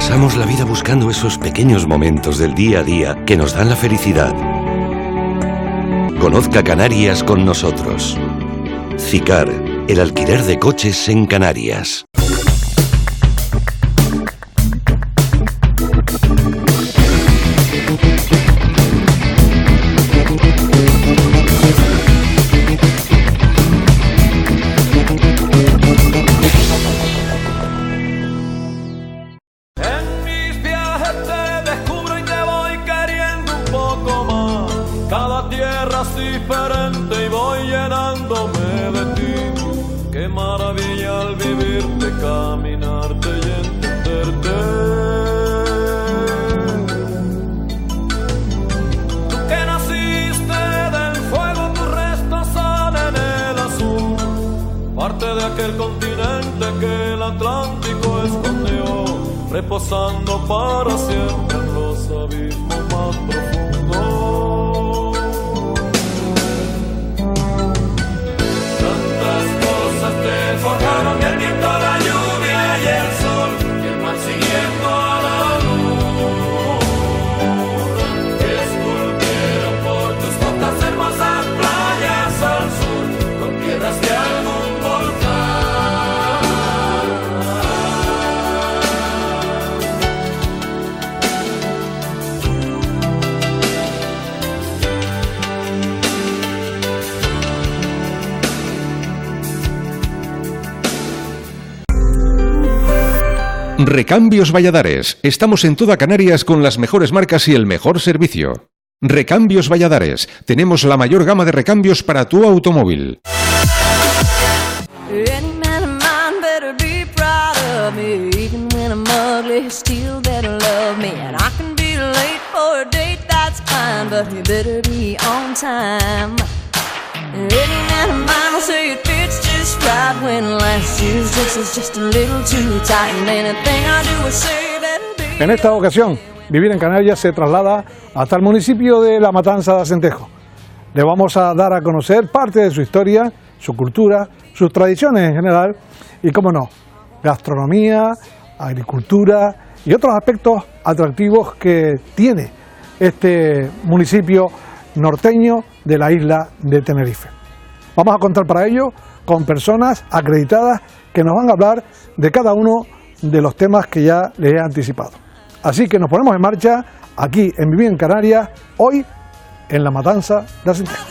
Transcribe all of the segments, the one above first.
Pasamos la vida buscando esos pequeños momentos del día a día que nos dan la felicidad. Conozca Canarias con nosotros. Cicar, el alquiler de coches en Canarias. Diferente y voy llenándome de ti. Qué maravilla al vivirte, caminarte y entenderte. Tú que naciste del fuego, tus restos salen en el azul. Parte de aquel continente que el Atlántico escondió, reposando para siempre en los abismos más profundos. Te forjaron el viento, la lluvia y el sol, y el mar siguiendo a la luz. Esculpieron por tus costas hermosas playas al sur, con piedras de algún volcán. Recambios Valladares. Estamos en toda Canarias con las mejores marcas y el mejor servicio. Recambios Valladares. Tenemos la mayor gama de recambios para tu automóvil. En esta ocasión, Vivir en Canarias se traslada hasta el municipio de La Matanza de Acentejo. Le vamos a dar a conocer parte de su historia, su cultura, sus tradiciones en general y, cómo no, gastronomía, agricultura y otros aspectos atractivos que tiene este municipio norteño de la isla de Tenerife. Vamos a contar para ello con personas acreditadas que nos van a hablar de cada uno de los temas que ya les he anticipado. Así que nos ponemos en marcha aquí en Vivir en Canarias, hoy en La Matanza de Acentejo.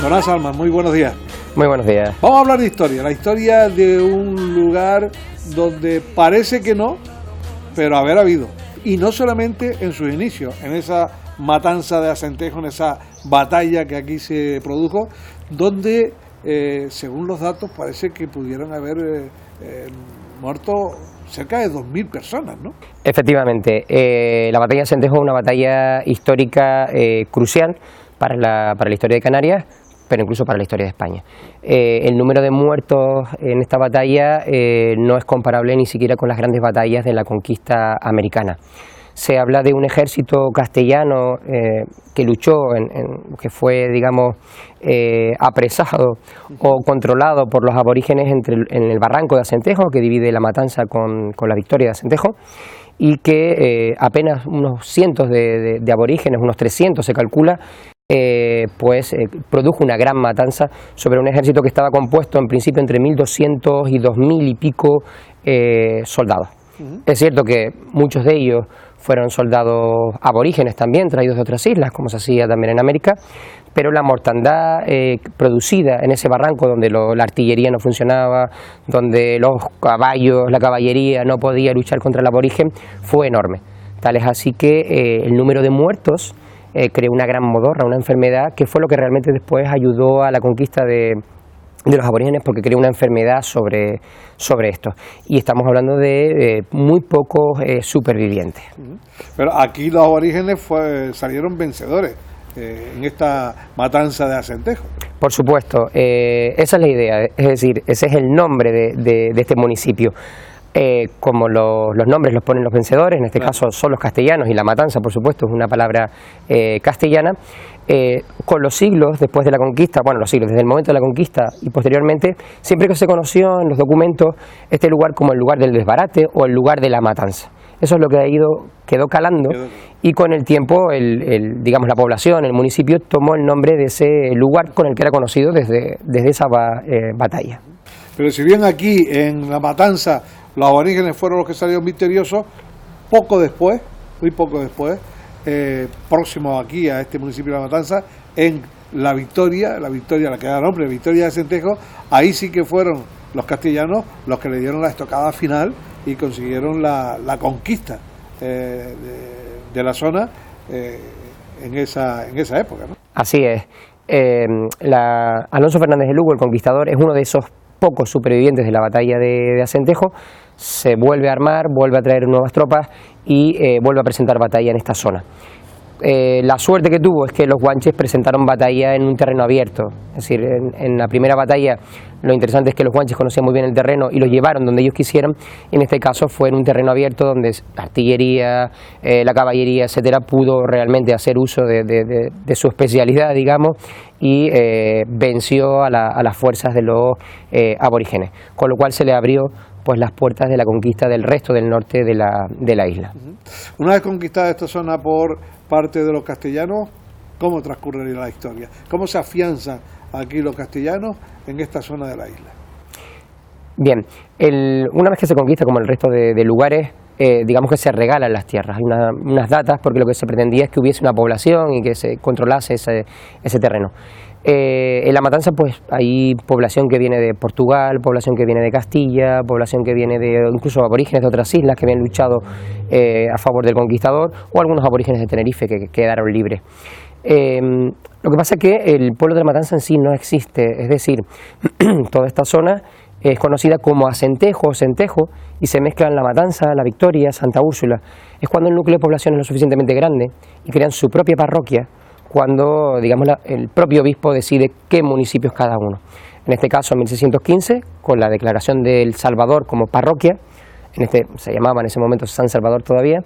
Buenas Almas, muy buenos días. Muy buenos días. Vamos a hablar de historia, la historia de un lugar donde parece que no, pero haber habido. Y no solamente en sus inicios, en esa matanza de Acentejo, en esa batalla que aquí se produjo, donde, según los datos, parece que pudieron haber muerto cerca de 2.000 personas, ¿no? Efectivamente, la batalla de Acentejo es una batalla histórica crucial para la historia de Canarias, pero incluso para la historia de España. El número de muertos en esta batalla no es comparable ni siquiera con las grandes batallas de la conquista americana. Se habla de un ejército castellano que luchó, que fue, digamos, apresado o controlado por los aborígenes en el barranco de Acentejo, que divide La Matanza con la Victoria de Acentejo, y que apenas unos cientos de aborígenes, unos 300 se calcula, produjo una gran matanza sobre un ejército que estaba compuesto en principio entre 1.200 y 2.000 y pico soldados. Es cierto que muchos de ellos fueron soldados aborígenes también, traídos de otras islas, como se hacía también en América, pero la mortandad producida en ese barranco donde la artillería no funcionaba, donde los caballos, la caballería no podía luchar contra el aborigen, fue enorme. Tal es así que el número de muertos creó una gran modorra, una enfermedad que fue lo que realmente después ayudó a la conquista de los aborígenes, porque creó una enfermedad sobre esto. Y estamos hablando de muy pocos supervivientes. Pero aquí los aborígenes salieron vencedores en esta matanza de Acentejo. Por supuesto, esa es la idea, es decir, ese es el nombre de este municipio. como los nombres los ponen los vencedores, en este caso son los castellanos, y la matanza, por supuesto, es una palabra castellana. Con los siglos después de la conquista, bueno, los siglos desde el momento de la conquista y posteriormente, siempre que se conoció en los documentos este lugar como el lugar del desbarate o el lugar de la matanza. Eso es lo que quedó calando, y con el tiempo digamos la población, el municipio tomó el nombre de ese lugar con el que era conocido desde esa batalla. Pero si bien aquí en la matanza los aborígenes fueron los que salieron victoriosos, poco después, muy poco después, próximo aquí a este municipio de La Matanza, en la Victoria, la que da nombre, Victoria de Acentejo, ahí sí que fueron los castellanos los que le dieron la estocada final y consiguieron la conquista de la zona en esa época, ¿no? Así es. Alonso Fernández de Lugo, el conquistador, es uno de esos pocos supervivientes de la batalla de Acentejo. Se vuelve a armar, vuelve a traer nuevas tropas y vuelve a presentar batalla en esta zona. La suerte que tuvo es que los guanches presentaron batalla en un terreno abierto, es decir, en la primera batalla lo interesante es que los guanches conocían muy bien el terreno y los llevaron donde ellos quisieran, y en este caso fue en un terreno abierto donde la artillería, la caballería, etcétera, pudo realmente hacer uso de su especialidad, digamos, y venció a las fuerzas de los aborígenes, con lo cual se le abrió pues las puertas de la conquista del resto del norte de la isla. Una vez conquistada esta zona por parte de los castellanos, ¿cómo transcurriría la historia? ¿Cómo se afianzan aquí los castellanos en esta zona de la isla? Bien, una vez que se conquista, como el resto de lugares, digamos que se regalan las tierras. Hay unas datas, porque lo que se pretendía es que hubiese una población y que se controlase ese terreno. En La Matanza pues hay población que viene de Portugal, población que viene de Castilla, población que viene de incluso aborígenes de otras islas que habían luchado a favor del conquistador, o algunos aborígenes de Tenerife que quedaron libres. Lo que pasa es que el pueblo de La Matanza en sí no existe, es decir, toda esta zona es conocida como Acentejo o Centejo, y se mezclan La Matanza, La Victoria, Santa Úrsula. Es cuando el núcleo de población es lo suficientemente grande y crean su propia parroquia, cuando digamos el propio obispo decide qué municipios cada uno. En este caso, en 1615, con la declaración de El Salvador como parroquia, se llamaba en ese momento San Salvador todavía,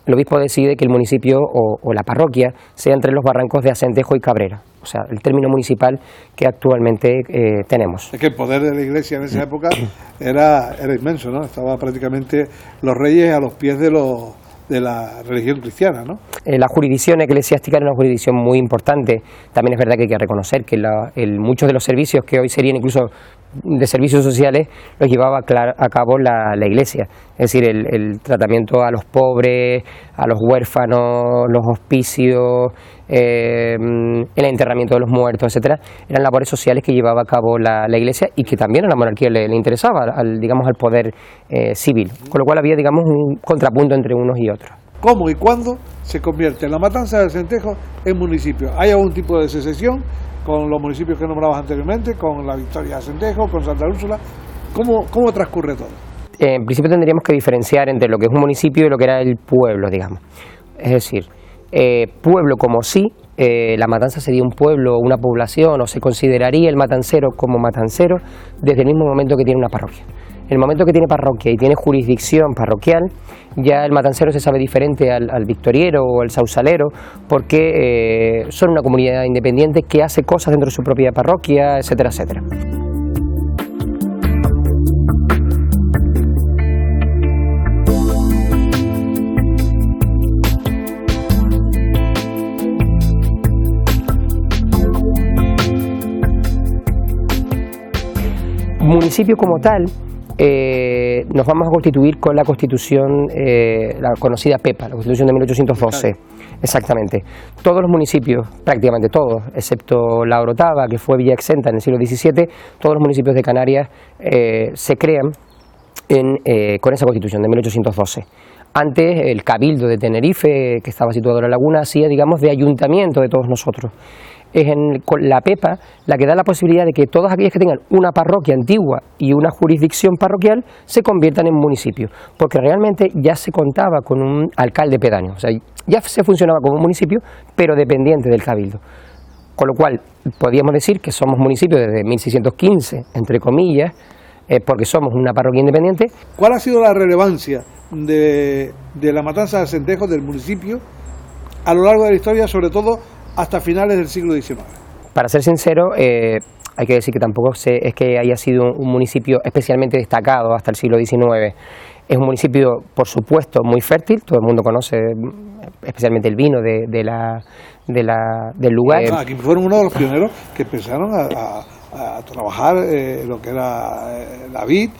el obispo decide que el municipio o la parroquia sea entre los barrancos de Acentejo y Cabrera, o sea, el término municipal que actualmente tenemos. Es que el poder de la Iglesia en esa época era inmenso, ¿no? Estaba prácticamente los reyes a los pies de la religión cristiana, ¿no? La jurisdicción eclesiástica era una jurisdicción muy importante. También es verdad que hay que reconocer que muchos de los servicios que hoy serían incluso de servicios sociales los llevaba a cabo la Iglesia. Es decir, el tratamiento a los pobres, a los huérfanos, los hospicios, el enterramiento de los muertos, etcétera, eran labores sociales que llevaba a cabo la Iglesia, y que también a la monarquía le interesaba, digamos, al poder civil. Con lo cual había, digamos, un contrapunto entre unos y otros. ¿Cómo y cuándo se convierte La Matanza de Acentejo en municipio? ¿Hay algún tipo de secesión con los municipios que nombrabas anteriormente, con la Victoria de Acentejo, con Santa Úrsula? ¿Cómo transcurre todo? En principio tendríamos que diferenciar entre lo que es un municipio y lo que era el pueblo, digamos. Es decir, pueblo como sí, La Matanza sería un pueblo, una población, o se consideraría el matancero como matancero desde el mismo momento que tiene una parroquia. En el momento que tiene parroquia y tiene jurisdicción parroquial, ya el matancero se sabe diferente al victoriero o al sausalero, porque son una comunidad independiente que hace cosas dentro de su propia parroquia, etcétera, etcétera. Municipio como tal, nos vamos a constituir con la Constitución, la conocida PEPA, la Constitución de 1812, exactamente. Todos los municipios, prácticamente todos, excepto La Orotava, que fue villa exenta en el siglo XVII, todos los municipios de Canarias se crean con esa Constitución de 1812. Antes, el Cabildo de Tenerife, que estaba situado en la laguna, hacía, digamos, de ayuntamiento de todos nosotros. Es con la PEPA la que da la posibilidad de que todas aquellas que tengan una parroquia antigua y una jurisdicción parroquial se conviertan en municipios, porque realmente ya se contaba con un alcalde pedáneo, o sea, ya se funcionaba como un municipio, pero dependiente del Cabildo. Con lo cual, podríamos decir que somos municipios desde 1615, entre comillas, porque somos una parroquia independiente. ¿Cuál ha sido la relevancia de la matanza de Acentejo, del municipio, a lo largo de la historia, sobre todo hasta finales del siglo XIX? Para ser sincero, hay que decir que tampoco es que haya sido un municipio especialmente destacado hasta el siglo XIX. Es un municipio, por supuesto, muy fértil, todo el mundo conoce especialmente el vino del lugar. Aquí fueron uno de los pioneros que empezaron a trabajar lo que era la vid,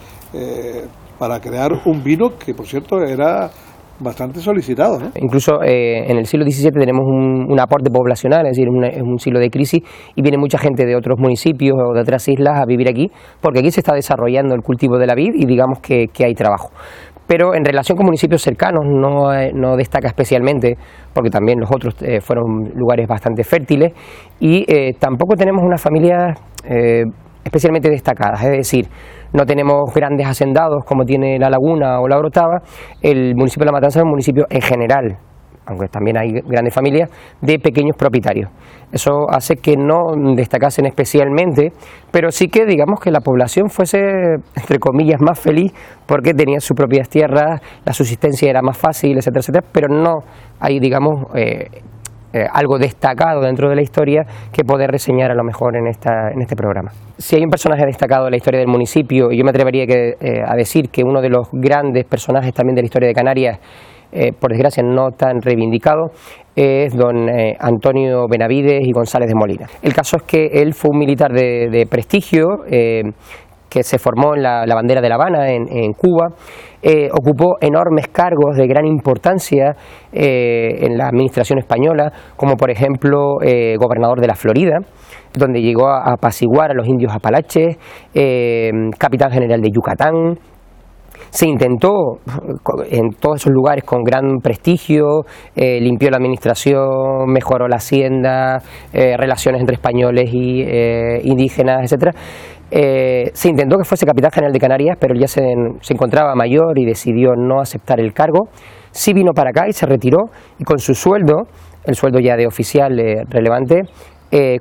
para crear un vino que, por cierto, era bastante solicitado, ¿no? Incluso en el siglo XVII tenemos un aporte poblacional, es decir, es un siglo de crisis y viene mucha gente de otros municipios o de otras islas a vivir aquí, porque aquí se está desarrollando el cultivo de la vid y digamos que hay trabajo. Pero en relación con municipios cercanos no destaca especialmente, porque también los otros fueron lugares bastante fértiles y tampoco tenemos unas familias especialmente destacadas, es decir, no tenemos grandes hacendados como tiene La Laguna o La Orotava. El municipio de La Matanza es un municipio en general, aunque también hay grandes familias, de pequeños propietarios. Eso hace que no destacasen especialmente, pero sí que digamos que la población fuese, entre comillas, más feliz porque tenía sus propias tierras, la subsistencia era más fácil, etcétera, etcétera, pero no hay, digamos, algo destacado dentro de la historia que poder reseñar a lo mejor en este programa. Si hay un personaje destacado en la historia del municipio, y yo me atrevería a decir que uno de los grandes personajes también de la historia de Canarias, por desgracia no tan reivindicado, es don Antonio Benavides y González de Molina. El caso es que él fue un militar de prestigio, que se formó en la bandera de La Habana, en Cuba, ocupó enormes cargos de gran importancia en la administración española, como por ejemplo gobernador de la Florida, donde llegó a apaciguar a los indios apalaches, capitán general de Yucatán. Se intentó en todos esos lugares con gran prestigio, limpió la administración, mejoró la hacienda, relaciones entre españoles y indígenas, etcétera. Se intentó que fuese capitán general de Canarias, pero él ya se encontraba mayor y decidió no aceptar el cargo. Sí vino para acá y se retiró, y con su sueldo, el sueldo ya de oficial relevante,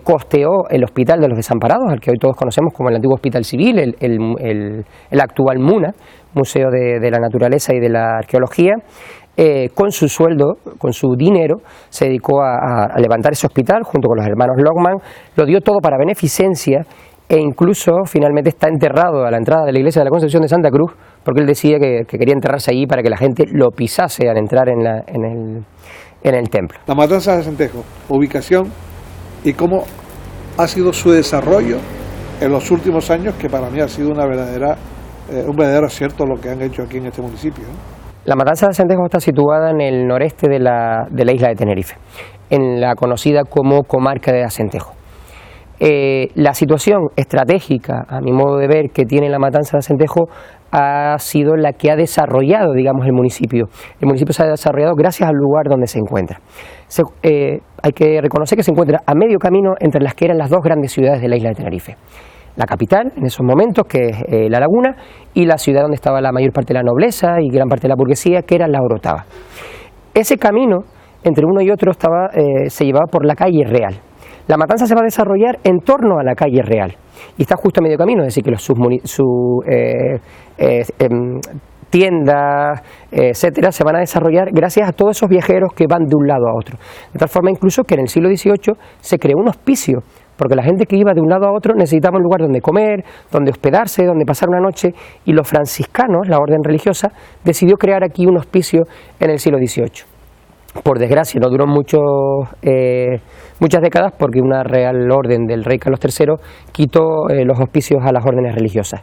costeó el Hospital de los Desamparados, al que hoy todos conocemos como el antiguo Hospital Civil, el actual MUNA, Museo de la Naturaleza y de la Arqueología. Con su sueldo, con su dinero, se dedicó a levantar ese hospital junto con los hermanos Lockman, lo dio todo para beneficencia, e incluso finalmente está enterrado a la entrada de la iglesia de la Concepción de Santa Cruz, porque él decía que quería enterrarse allí para que la gente lo pisase al entrar en el templo. La matanza de Acentejo, ubicación y cómo ha sido su desarrollo en los últimos años, que para mí ha sido un verdadero acierto lo que han hecho aquí en este municipio, ¿no? La matanza de Acentejo está situada en el noreste de la isla de Tenerife, en la conocida como comarca de Acentejo. La situación estratégica, a mi modo de ver, que tiene la matanza de Acentejo ha sido la que ha desarrollado, digamos, el municipio. El municipio se ha desarrollado gracias al lugar donde se encuentra. Hay que reconocer que se encuentra a medio camino entre las que eran las dos grandes ciudades de la isla de Tenerife. La capital, en esos momentos, que es La Laguna, y la ciudad donde estaba la mayor parte de la nobleza y gran parte de la burguesía, que era La Orotava. Ese camino, entre uno y otro, se llevaba por la calle Real. La matanza se va a desarrollar en torno a la calle Real y está justo a medio camino, es decir, que sus tiendas, etcétera, se van a desarrollar gracias a todos esos viajeros que van de un lado a otro. De tal forma incluso que en el siglo XVIII se creó un hospicio, porque la gente que iba de un lado a otro necesitaba un lugar donde comer, donde hospedarse, donde pasar una noche, y los franciscanos, la orden religiosa, decidió crear aquí un hospicio en el siglo XVIII. Por desgracia no duró muchas décadas, porque una real orden del rey Carlos III quitó los hospicios a las órdenes religiosas.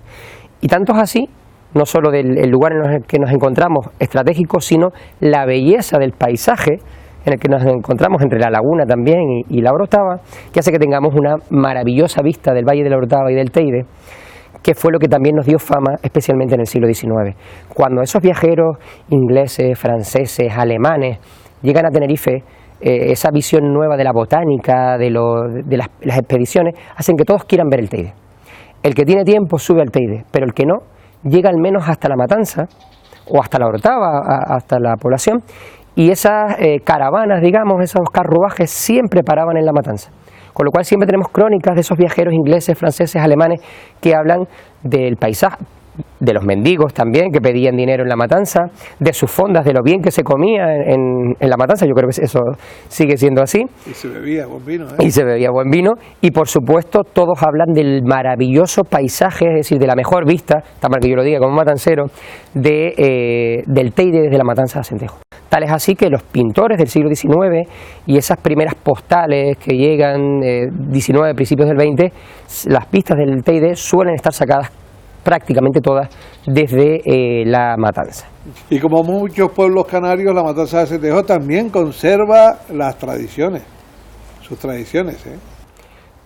Y tanto es así, no solo del lugar en el que nos encontramos estratégico, sino la belleza del paisaje en el que nos encontramos entre La Laguna también y La Orotava, que hace que tengamos una maravillosa vista del Valle de La Orotava y del Teide, que fue lo que también nos dio fama, especialmente en el siglo XIX. Cuando esos viajeros ingleses, franceses, alemanes llegan a Tenerife, esa visión nueva de la botánica, de las expediciones, hacen que todos quieran ver el Teide. El que tiene tiempo sube al Teide, pero el que no, llega al menos hasta La Matanza, o hasta La Orotava, hasta la población, y esas caravanas, digamos, esos carruajes siempre paraban en La Matanza. Con lo cual siempre tenemos crónicas de esos viajeros ingleses, franceses, alemanes que hablan del paisaje, de los mendigos también que pedían dinero en la matanza, de sus fondas, de lo bien que se comía en la matanza. Yo creo que eso sigue siendo así. Y se bebía buen vino, ¿eh? Y se bebía buen vino, y por supuesto todos hablan del maravilloso paisaje, es decir, de la mejor vista, está mal que yo lo diga como matancero, del Teide desde la matanza de Acentejo. Tal es así que los pintores del siglo XIX y esas primeras postales que llegan 19, principios del 20, las pistas del Teide suelen estar sacadas prácticamente todas desde la matanza. Y como muchos pueblos canarios, la matanza de Acentejo también conserva las tradiciones, sus tradiciones, ¿eh?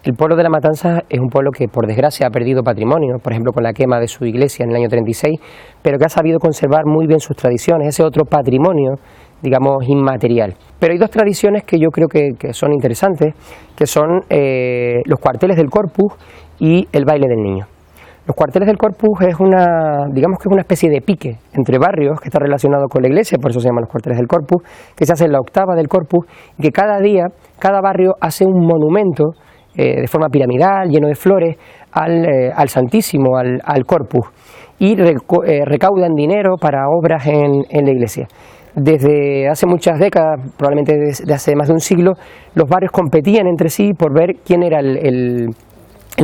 El pueblo de la Matanza es un pueblo que por desgracia ha perdido patrimonio, por ejemplo con la quema de su iglesia en el año 36, pero que ha sabido conservar muy bien sus tradiciones, ese otro patrimonio, digamos, inmaterial. Pero hay dos tradiciones que yo creo que son interesantes, que son los cuarteles del Corpus y el baile del niño. Los cuarteles del Corpus es digamos que es una especie de pique entre barrios que está relacionado con la iglesia, por eso se llaman los cuarteles del Corpus, que se hace en la octava del Corpus, y que cada día, cada barrio hace un monumento de forma piramidal, lleno de flores, al Santísimo, al Corpus, y recaudan dinero para obras en la iglesia. Desde hace muchas décadas, probablemente desde hace más de un siglo, los barrios competían entre sí por ver quién era el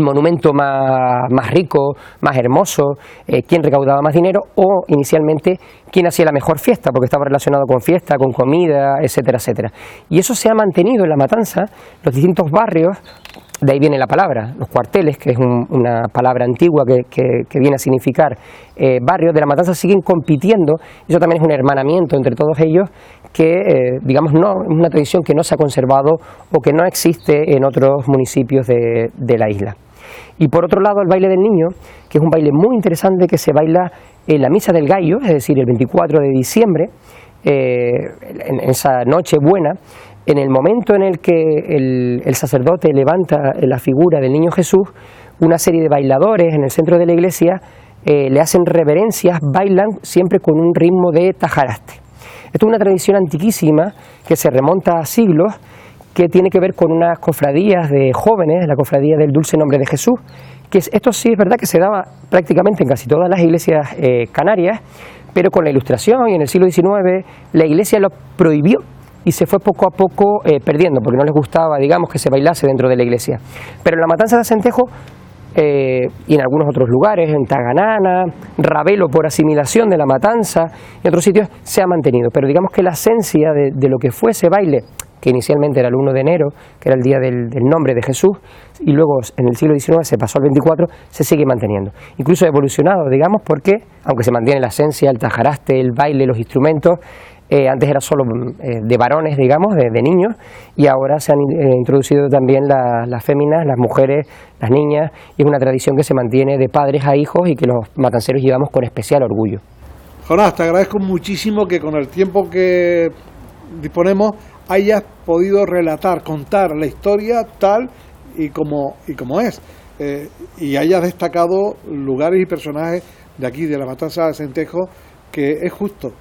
monumento más rico, más hermoso, quién recaudaba más dinero, o inicialmente quién hacía la mejor fiesta, porque estaba relacionado con fiesta, con comida, etcétera, etcétera. Y eso se ha mantenido en la matanza, los distintos barrios. De ahí viene la palabra, los cuarteles, que es una palabra antigua que viene a significar barrios de la matanza, siguen compitiendo. Eso también es un hermanamiento entre todos ellos que, digamos, no es una tradición que no se ha conservado o que no existe en otros municipios de la isla. Y por otro lado, el baile del niño, que es un baile muy interesante que se baila en la Misa del Gallo, es decir, el 24 de diciembre, en esa noche buena, en el momento en el que el sacerdote levanta la figura del niño Jesús, una serie de bailadores en el centro de la iglesia le hacen reverencias, bailan siempre con un ritmo de tajaraste. Esto es una tradición antiquísima que se remonta a siglos, que tiene que ver con unas cofradías de jóvenes, la cofradía del Dulce Nombre de Jesús, que esto sí es verdad que se daba prácticamente en casi todas las iglesias canarias, pero con la Ilustración y en el siglo XIX la iglesia lo prohibió y se fue poco a poco perdiendo, porque no les gustaba, digamos, que se bailase dentro de la iglesia. Pero en la matanza de Acentejo y en algunos otros lugares, en Taganana, Ravelo por asimilación de la matanza, y otros sitios se ha mantenido. Pero digamos que la esencia de lo que fue ese baile, que inicialmente era el 1 de enero, que era el día del nombre de Jesús, y luego en el siglo XIX se pasó al 24, se sigue manteniendo. Incluso ha evolucionado, digamos, porque, aunque se mantiene la esencia, el tajaraste, el baile, los instrumentos, antes era solo de varones, digamos, de niños, y ahora se han introducido también las féminas, las mujeres, las niñas, y es una tradición que se mantiene de padres a hijos y que los matanceros llevamos con especial orgullo. Jonás, te agradezco muchísimo que con el tiempo que disponemos hayas podido relatar, contar la historia tal y como es, y hayas destacado lugares y personajes de aquí, de la matanza de Acentejo, que es justo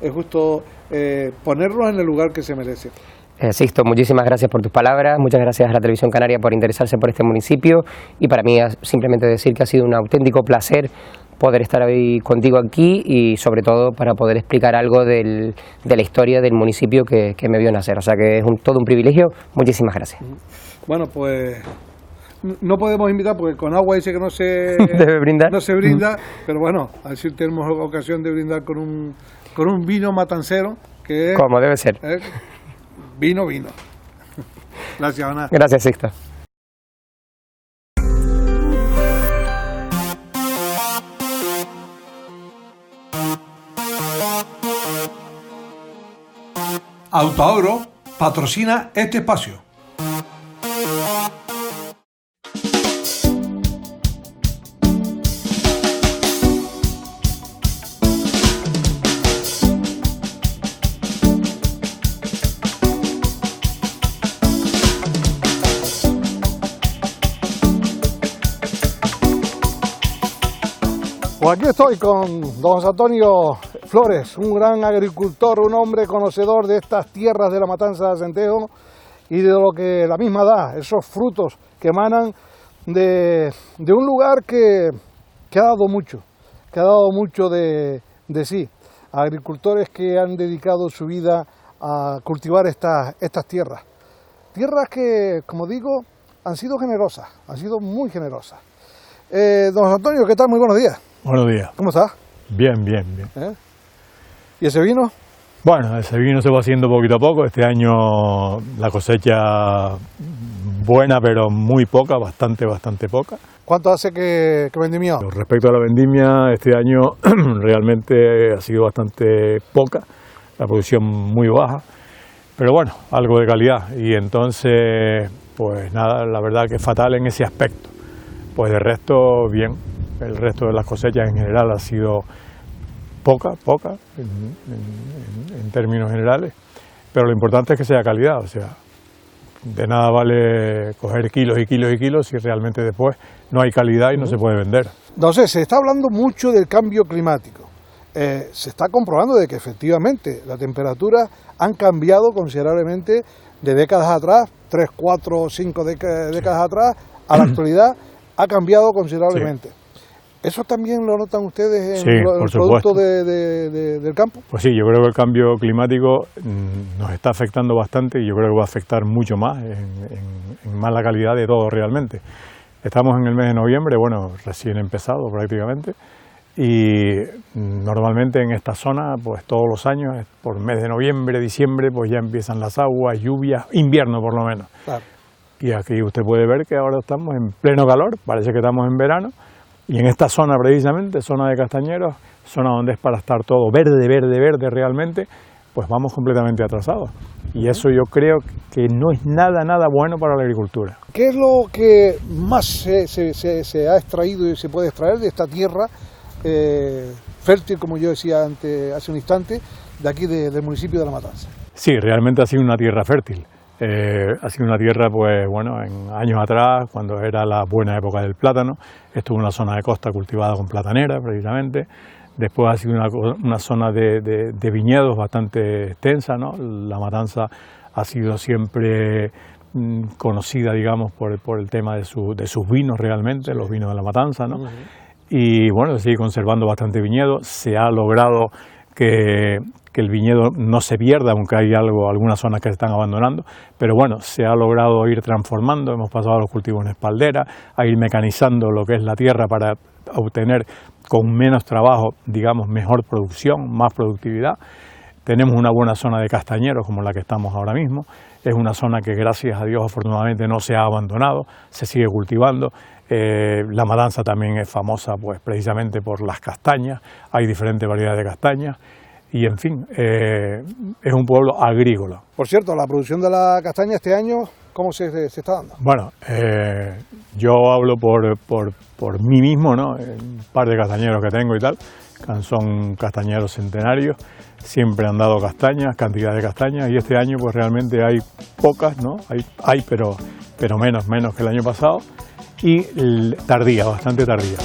ponerlos en el lugar que se merece. Sixto, muchísimas gracias por tus palabras, muchas gracias a la Televisión Canaria por interesarse por este municipio, y para mí simplemente decir que ha sido un auténtico placer poder estar hoy contigo aquí y sobre todo para poder explicar algo de la historia del municipio que me vio nacer. O sea que es todo un privilegio. Muchísimas gracias. Bueno, pues no podemos invitar porque con agua dice que no se debe brindar. No se brinda, pero bueno, a ver si tenemos ocasión de brindar con un vino matancero que es, como debe ser. Vino. Gracias, Ana. Gracias, Sixto. Autoahorro patrocina este espacio. Pues aquí estoy con don José Antonio Flores, un gran agricultor, un hombre conocedor de estas tierras de la matanza de Acentejo, y de lo que la misma da, esos frutos que emanan de un lugar que ha dado mucho de sí, a agricultores que han dedicado su vida a cultivar estas tierras que, como digo, han sido generosas, han sido muy generosas. Don Antonio, ¿qué tal? Muy buenos días. Buenos días. ¿Cómo estás? Bien. ¿Y ese vino? Bueno, ese vino se va haciendo poquito a poco. Este año la cosecha buena, pero muy poca, bastante poca. ¿Cuánto hace que vendimió? Respecto a la vendimia, este año realmente ha sido bastante poca, la producción muy baja, pero bueno, algo de calidad. Y entonces, pues nada, la verdad que es fatal en ese aspecto. Pues de resto, bien. El resto de las cosechas en general ha sido poca en términos generales, pero lo importante es que sea calidad, o sea, de nada vale coger kilos y kilos si realmente después no hay calidad y no se puede vender. Entonces, se está hablando mucho del cambio climático. Se está comprobando de que efectivamente las temperaturas han cambiado considerablemente de décadas atrás, 3, 4, 5 décadas atrás, a la actualidad ha cambiado considerablemente. Sí. ¿Eso también lo notan ustedes en el producto del campo? Pues sí, yo creo que el cambio climático nos está afectando bastante y yo creo que va a afectar mucho más, en más la calidad de todo realmente. Estamos en el mes de noviembre, bueno, recién empezado prácticamente, y normalmente en esta zona, pues todos los años, por el mes de noviembre, diciembre, pues ya empiezan las aguas, lluvias, invierno por lo menos. Claro. Y aquí usted puede ver que ahora estamos en pleno calor, parece que estamos en verano. Y en esta zona precisamente, zona de castañeros, zona donde es para estar todo verde realmente, pues vamos completamente atrasados. Y eso yo creo que no es nada bueno para la agricultura. ¿Qué es lo que más se ha extraído y se puede extraer de esta tierra fértil, como yo decía hace un instante, de aquí del municipio de La Matanza? Sí, realmente ha sido una tierra fértil. Ha sido una tierra, pues bueno, en años atrás, cuando era la buena época del plátano, estuvo una zona de costa cultivada con platanera, precisamente. Después ha sido una zona de viñedos bastante extensa, ¿no? La Matanza ha sido siempre conocida, digamos, por el tema de sus vinos realmente, los vinos de La Matanza, ¿no? Y bueno, se sigue conservando bastante viñedo. Se ha logrado que el viñedo no se pierda, aunque hay algunas zonas que se están abandonando, pero bueno, se ha logrado ir transformando, hemos pasado a los cultivos en espaldera, a ir mecanizando lo que es la tierra para obtener con menos trabajo, digamos, mejor producción, más productividad. Tenemos una buena zona de castañeros como la que estamos ahora mismo, es una zona que gracias a Dios afortunadamente no se ha abandonado, se sigue cultivando. La Matanza también es famosa pues precisamente por las castañas, hay diferentes variedades de castañas. Y en fin, es un pueblo agrícola. Por cierto, la producción de la castaña este año, ¿cómo se está dando? Bueno, yo hablo por mí mismo, ¿no? Un par de castañeros que tengo y tal, son castañeros centenarios, siempre han dado castañas, cantidad de castañas, y este año pues realmente hay pocas, ¿no? Hay pero menos que el año pasado, y tardía, bastante tardía.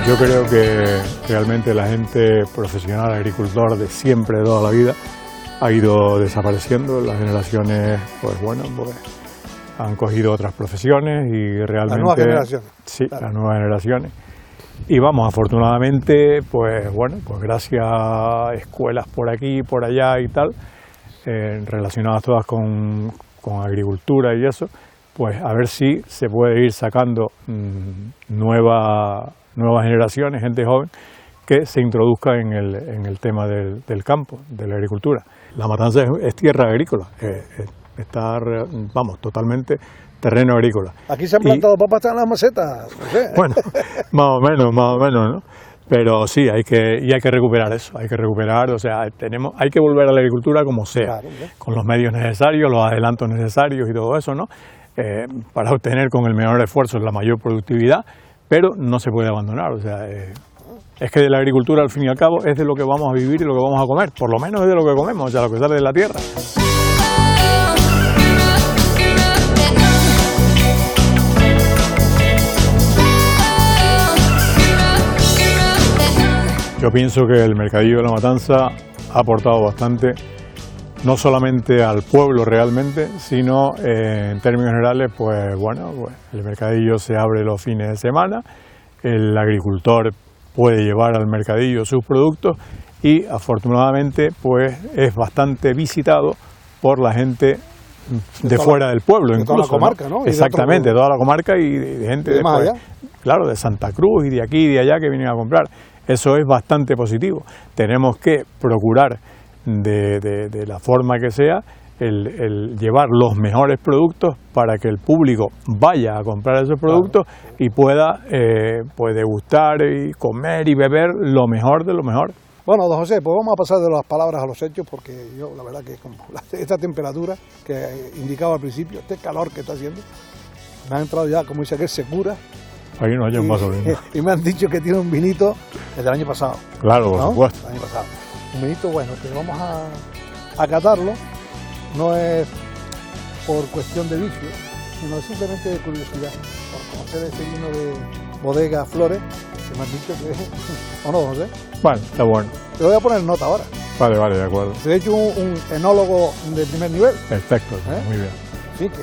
Yo creo que realmente la gente profesional, agricultor de siempre, de toda la vida, ha ido desapareciendo. Las generaciones, pues bueno, pues han cogido otras profesiones y realmente... Las nuevas generaciones. Sí, claro. Las nuevas generaciones. Y vamos, afortunadamente, pues bueno, pues gracias a escuelas por aquí, por allá y tal, relacionadas todas con agricultura y eso, pues a ver si se puede ir sacando nuevas generaciones, gente joven, que se introduzca en el tema del campo, de la agricultura. La Matanza es tierra agrícola, está, vamos, totalmente terreno agrícola. Aquí se han plantado papas en las macetas, no sé. Bueno, más o menos, ¿no? Pero sí, hay que recuperar eso, hay que recuperar, o sea, hay que volver a la agricultura como sea, claro, con los medios necesarios, los adelantos necesarios y todo eso, ¿no? Para obtener con el menor esfuerzo la mayor productividad, pero no se puede abandonar, o sea, Es que de la agricultura, al fin y al cabo, es de lo que vamos a vivir y lo que vamos a comer. Por lo menos es de lo que comemos, o sea, lo que sale de la tierra. Yo pienso que el Mercadillo de la Matanza ha aportado bastante, no solamente al pueblo realmente, sino en términos generales, pues bueno, el mercadillo se abre los fines de semana, el agricultor puede llevar al mercadillo sus productos y afortunadamente pues es bastante visitado por la gente de fuera del pueblo, de incluso. toda la comarca, ¿no? Exactamente, de toda la comarca y de gente de más allá. Claro, de Santa Cruz y de aquí y de allá que vienen a comprar. Eso es bastante positivo. Tenemos que procurar de la forma que sea el llevar los mejores productos para que el público vaya a comprar esos productos y pueda pues degustar y comer y beber lo mejor de lo mejor. Bueno, don José, pues vamos a pasar de las palabras a los hechos, porque yo la verdad que como esta temperatura que indicaba al principio, este calor que está haciendo, me ha entrado ya, como dice aquel, secura. Aquí no hay un vaso de vino. Y me han dicho que tiene un vinito desde el año pasado. Claro, por supuesto. El año pasado. Un vinito bueno, que vamos a catarlo, no es por cuestión de vicio, sino simplemente de curiosidad, por conocer ese vino de Bodega Flores, que me han dicho que es... ¿O no, José? Bueno, está bueno. Te voy a poner nota ahora. Vale, de acuerdo. Se ha hecho un enólogo de primer nivel. Perfecto, muy bien. Sí, que...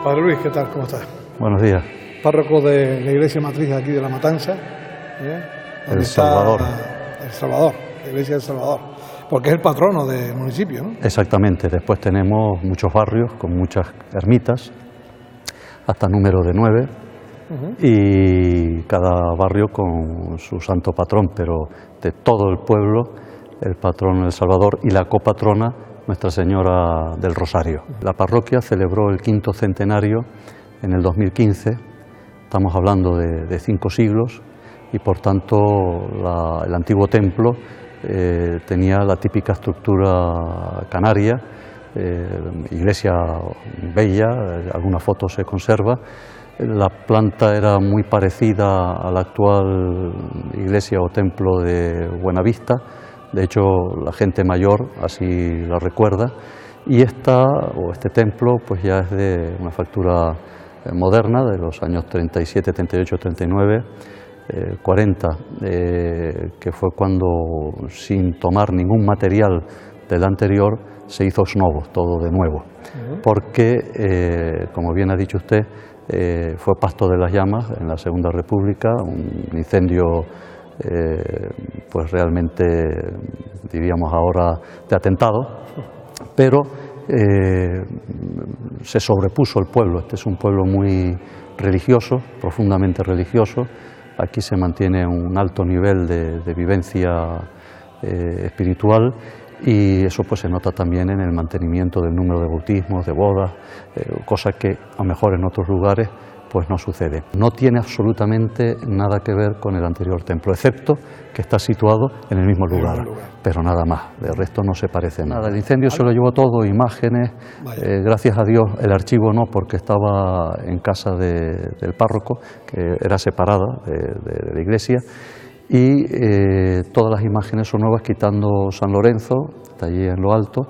Padre Luis, ¿qué tal? ¿Cómo estás? Buenos días. Párroco de la iglesia matriz aquí de La Matanza. El Salvador. El Salvador, la iglesia del Salvador. Porque es el patrono del municipio, ¿no? Exactamente. Después tenemos muchos barrios con muchas ermitas, hasta número de 9, y cada barrio con su santo patrón, pero de todo el pueblo, el patrono del Salvador y la copatrona, Nuestra Señora del Rosario. La parroquia celebró el 5º centenario en el 2015, estamos hablando de 5 siglos, y por tanto el antiguo templo tenía la típica estructura canaria, iglesia bella, alguna foto se conserva. La planta era muy parecida a la actual iglesia o templo de Buenavista. De hecho, la gente mayor así la recuerda, y este templo pues ya es de una factura moderna, de los años 37, 38, 39, 40, que fue cuando, sin tomar ningún material del anterior, se hizo ex novo, todo de nuevo, porque, como bien ha dicho usted, fue pasto de las llamas en la Segunda República, un incendio pues realmente, diríamos ahora, de atentado, pero se sobrepuso el pueblo. Este es un pueblo muy religioso, profundamente religioso. Aquí se mantiene un alto nivel de vivencia espiritual, y eso pues se nota también en el mantenimiento del número de bautismos, de bodas, cosa que a lo mejor en otros lugares pues no sucede. No tiene absolutamente nada que ver con el anterior templo, excepto que está situado en el mismo lugar, pero nada más, de resto no se parece nada. El incendio se lo llevó todo, imágenes, gracias a Dios el archivo no, porque estaba en casa del párroco, que era separada de la iglesia, y todas las imágenes son nuevas, quitando San Lorenzo, está allí en lo alto,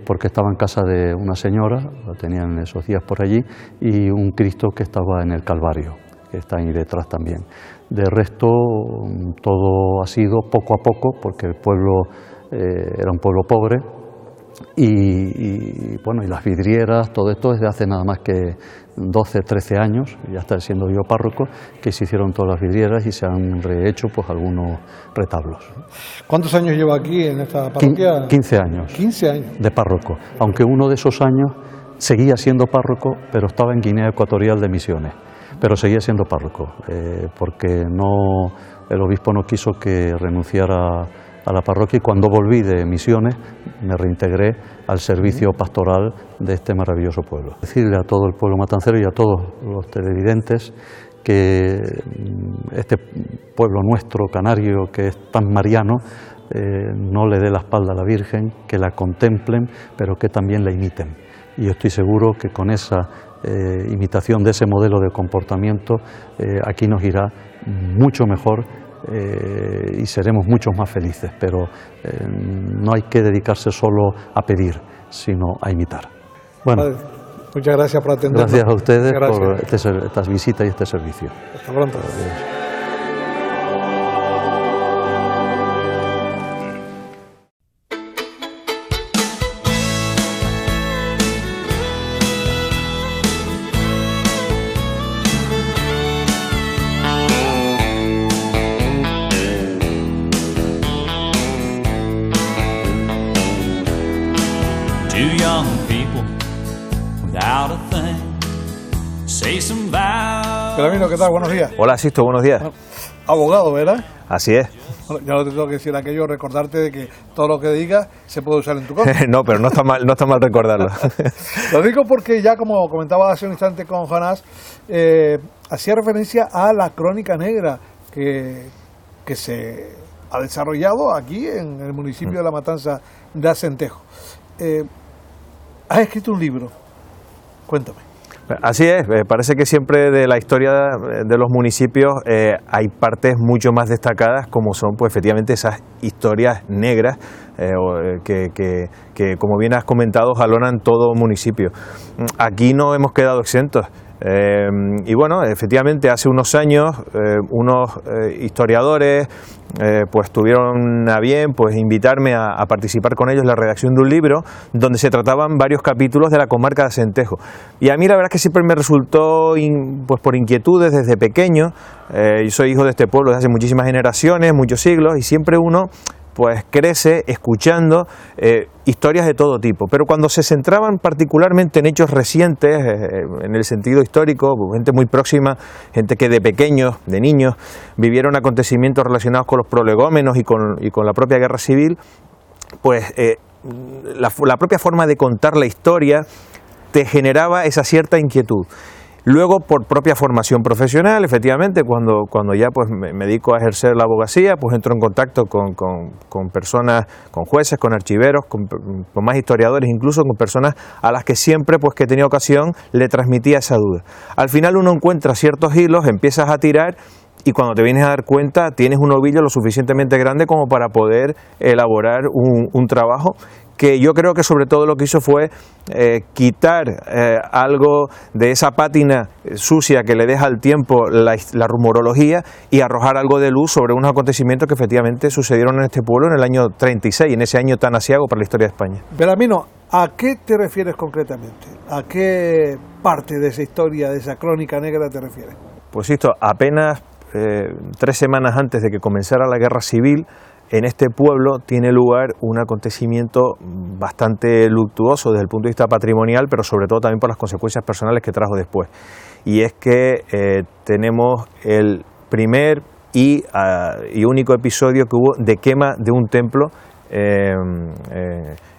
porque estaba en casa de una señora, lo tenían esos días por allí, y un Cristo que estaba en el Calvario, que está ahí detrás también. De resto, todo ha sido poco a poco, porque el pueblo era un pueblo pobre, y bueno, y las vidrieras, todo esto es de hace nada más que 12, 13 años, ya está siendo yo párroco, que se hicieron todas las vidrieras y se han rehecho pues algunos retablos. ¿Cuántos años lleva aquí en esta parroquia? 15 años. 15 años. De párroco, aunque uno de esos años seguía siendo párroco, pero estaba en Guinea Ecuatorial de misiones, pero seguía siendo párroco, porque no, el obispo no quiso que renunciara a la parroquia, y cuando volví de misiones me reintegré al servicio pastoral de este maravilloso pueblo. Decirle a todo el pueblo matancero y a todos los televidentes que este pueblo nuestro, canario, que es tan mariano, no le dé la espalda a la Virgen, que la contemplen, pero que también la imiten. Y yo estoy seguro que con esa imitación de ese modelo de comportamiento aquí nos irá mucho mejor, y seremos muchos más felices, pero no hay que dedicarse solo a pedir, sino a imitar. Bueno, Padre, muchas gracias por atendernos. Gracias a ustedes por estas visitas y este servicio. Hasta pronto. Belamino, ¿qué tal? Buenos días. Hola, Sisto, buenos días. Abogado, ¿verdad? Así es. Bueno, ya no te tengo que decir aquello, recordarte de que todo lo que digas se puede usar en tu contra. No, pero no está mal recordarlo. Lo digo porque ya, como comentaba hace un instante con Jonás, hacía referencia a la crónica negra que se ha desarrollado aquí en el municipio de La Matanza de Acentejo. Has escrito un libro, cuéntame. Así es, parece que siempre de la historia de los municipios hay partes mucho más destacadas, como son pues efectivamente esas historias negras que como bien has comentado jalonan todo municipio. Aquí no hemos quedado exentos. Y bueno, efectivamente hace unos años unos historiadores pues tuvieron a bien pues invitarme a participar con ellos en la redacción de un libro donde se trataban varios capítulos de la comarca de Acentejo, y a mí la verdad es que siempre me resultó pues por inquietudes desde pequeño. Yo soy hijo de este pueblo desde hace muchísimas generaciones, muchos siglos, y siempre uno pues crece escuchando historias de todo tipo, pero cuando se centraban particularmente en hechos recientes, en el sentido histórico, gente muy próxima, gente que de pequeños, de niños, vivieron acontecimientos relacionados con los prolegómenos y con la propia guerra civil, pues la propia forma de contar la historia te generaba esa cierta inquietud. Luego, por propia formación profesional, efectivamente, cuando ya pues me dedico a ejercer la abogacía, pues entro en contacto con personas, con jueces, con archiveros, con más historiadores, incluso con personas a las que siempre pues que he tenido ocasión le transmitía esa duda. Al final uno encuentra ciertos hilos, empiezas a tirar, y cuando te vienes a dar cuenta tienes un ovillo lo suficientemente grande como para poder elaborar un trabajo que yo creo que sobre todo lo que hizo fue quitar algo de esa pátina sucia que le deja al tiempo la rumorología, y arrojar algo de luz sobre unos acontecimientos que efectivamente sucedieron en este pueblo en el año 36, en ese año tan aciago para la historia de España. Belamino, ¿A qué te refieres concretamente? ¿A qué parte de esa historia, de esa crónica negra te refieres? Pues esto, apenas 3 semanas antes de que comenzara la guerra civil, en este pueblo tiene lugar un acontecimiento bastante luctuoso desde el punto de vista patrimonial, pero sobre todo también por las consecuencias personales que trajo después. Y es que tenemos el primer y único episodio que hubo de quema de un templo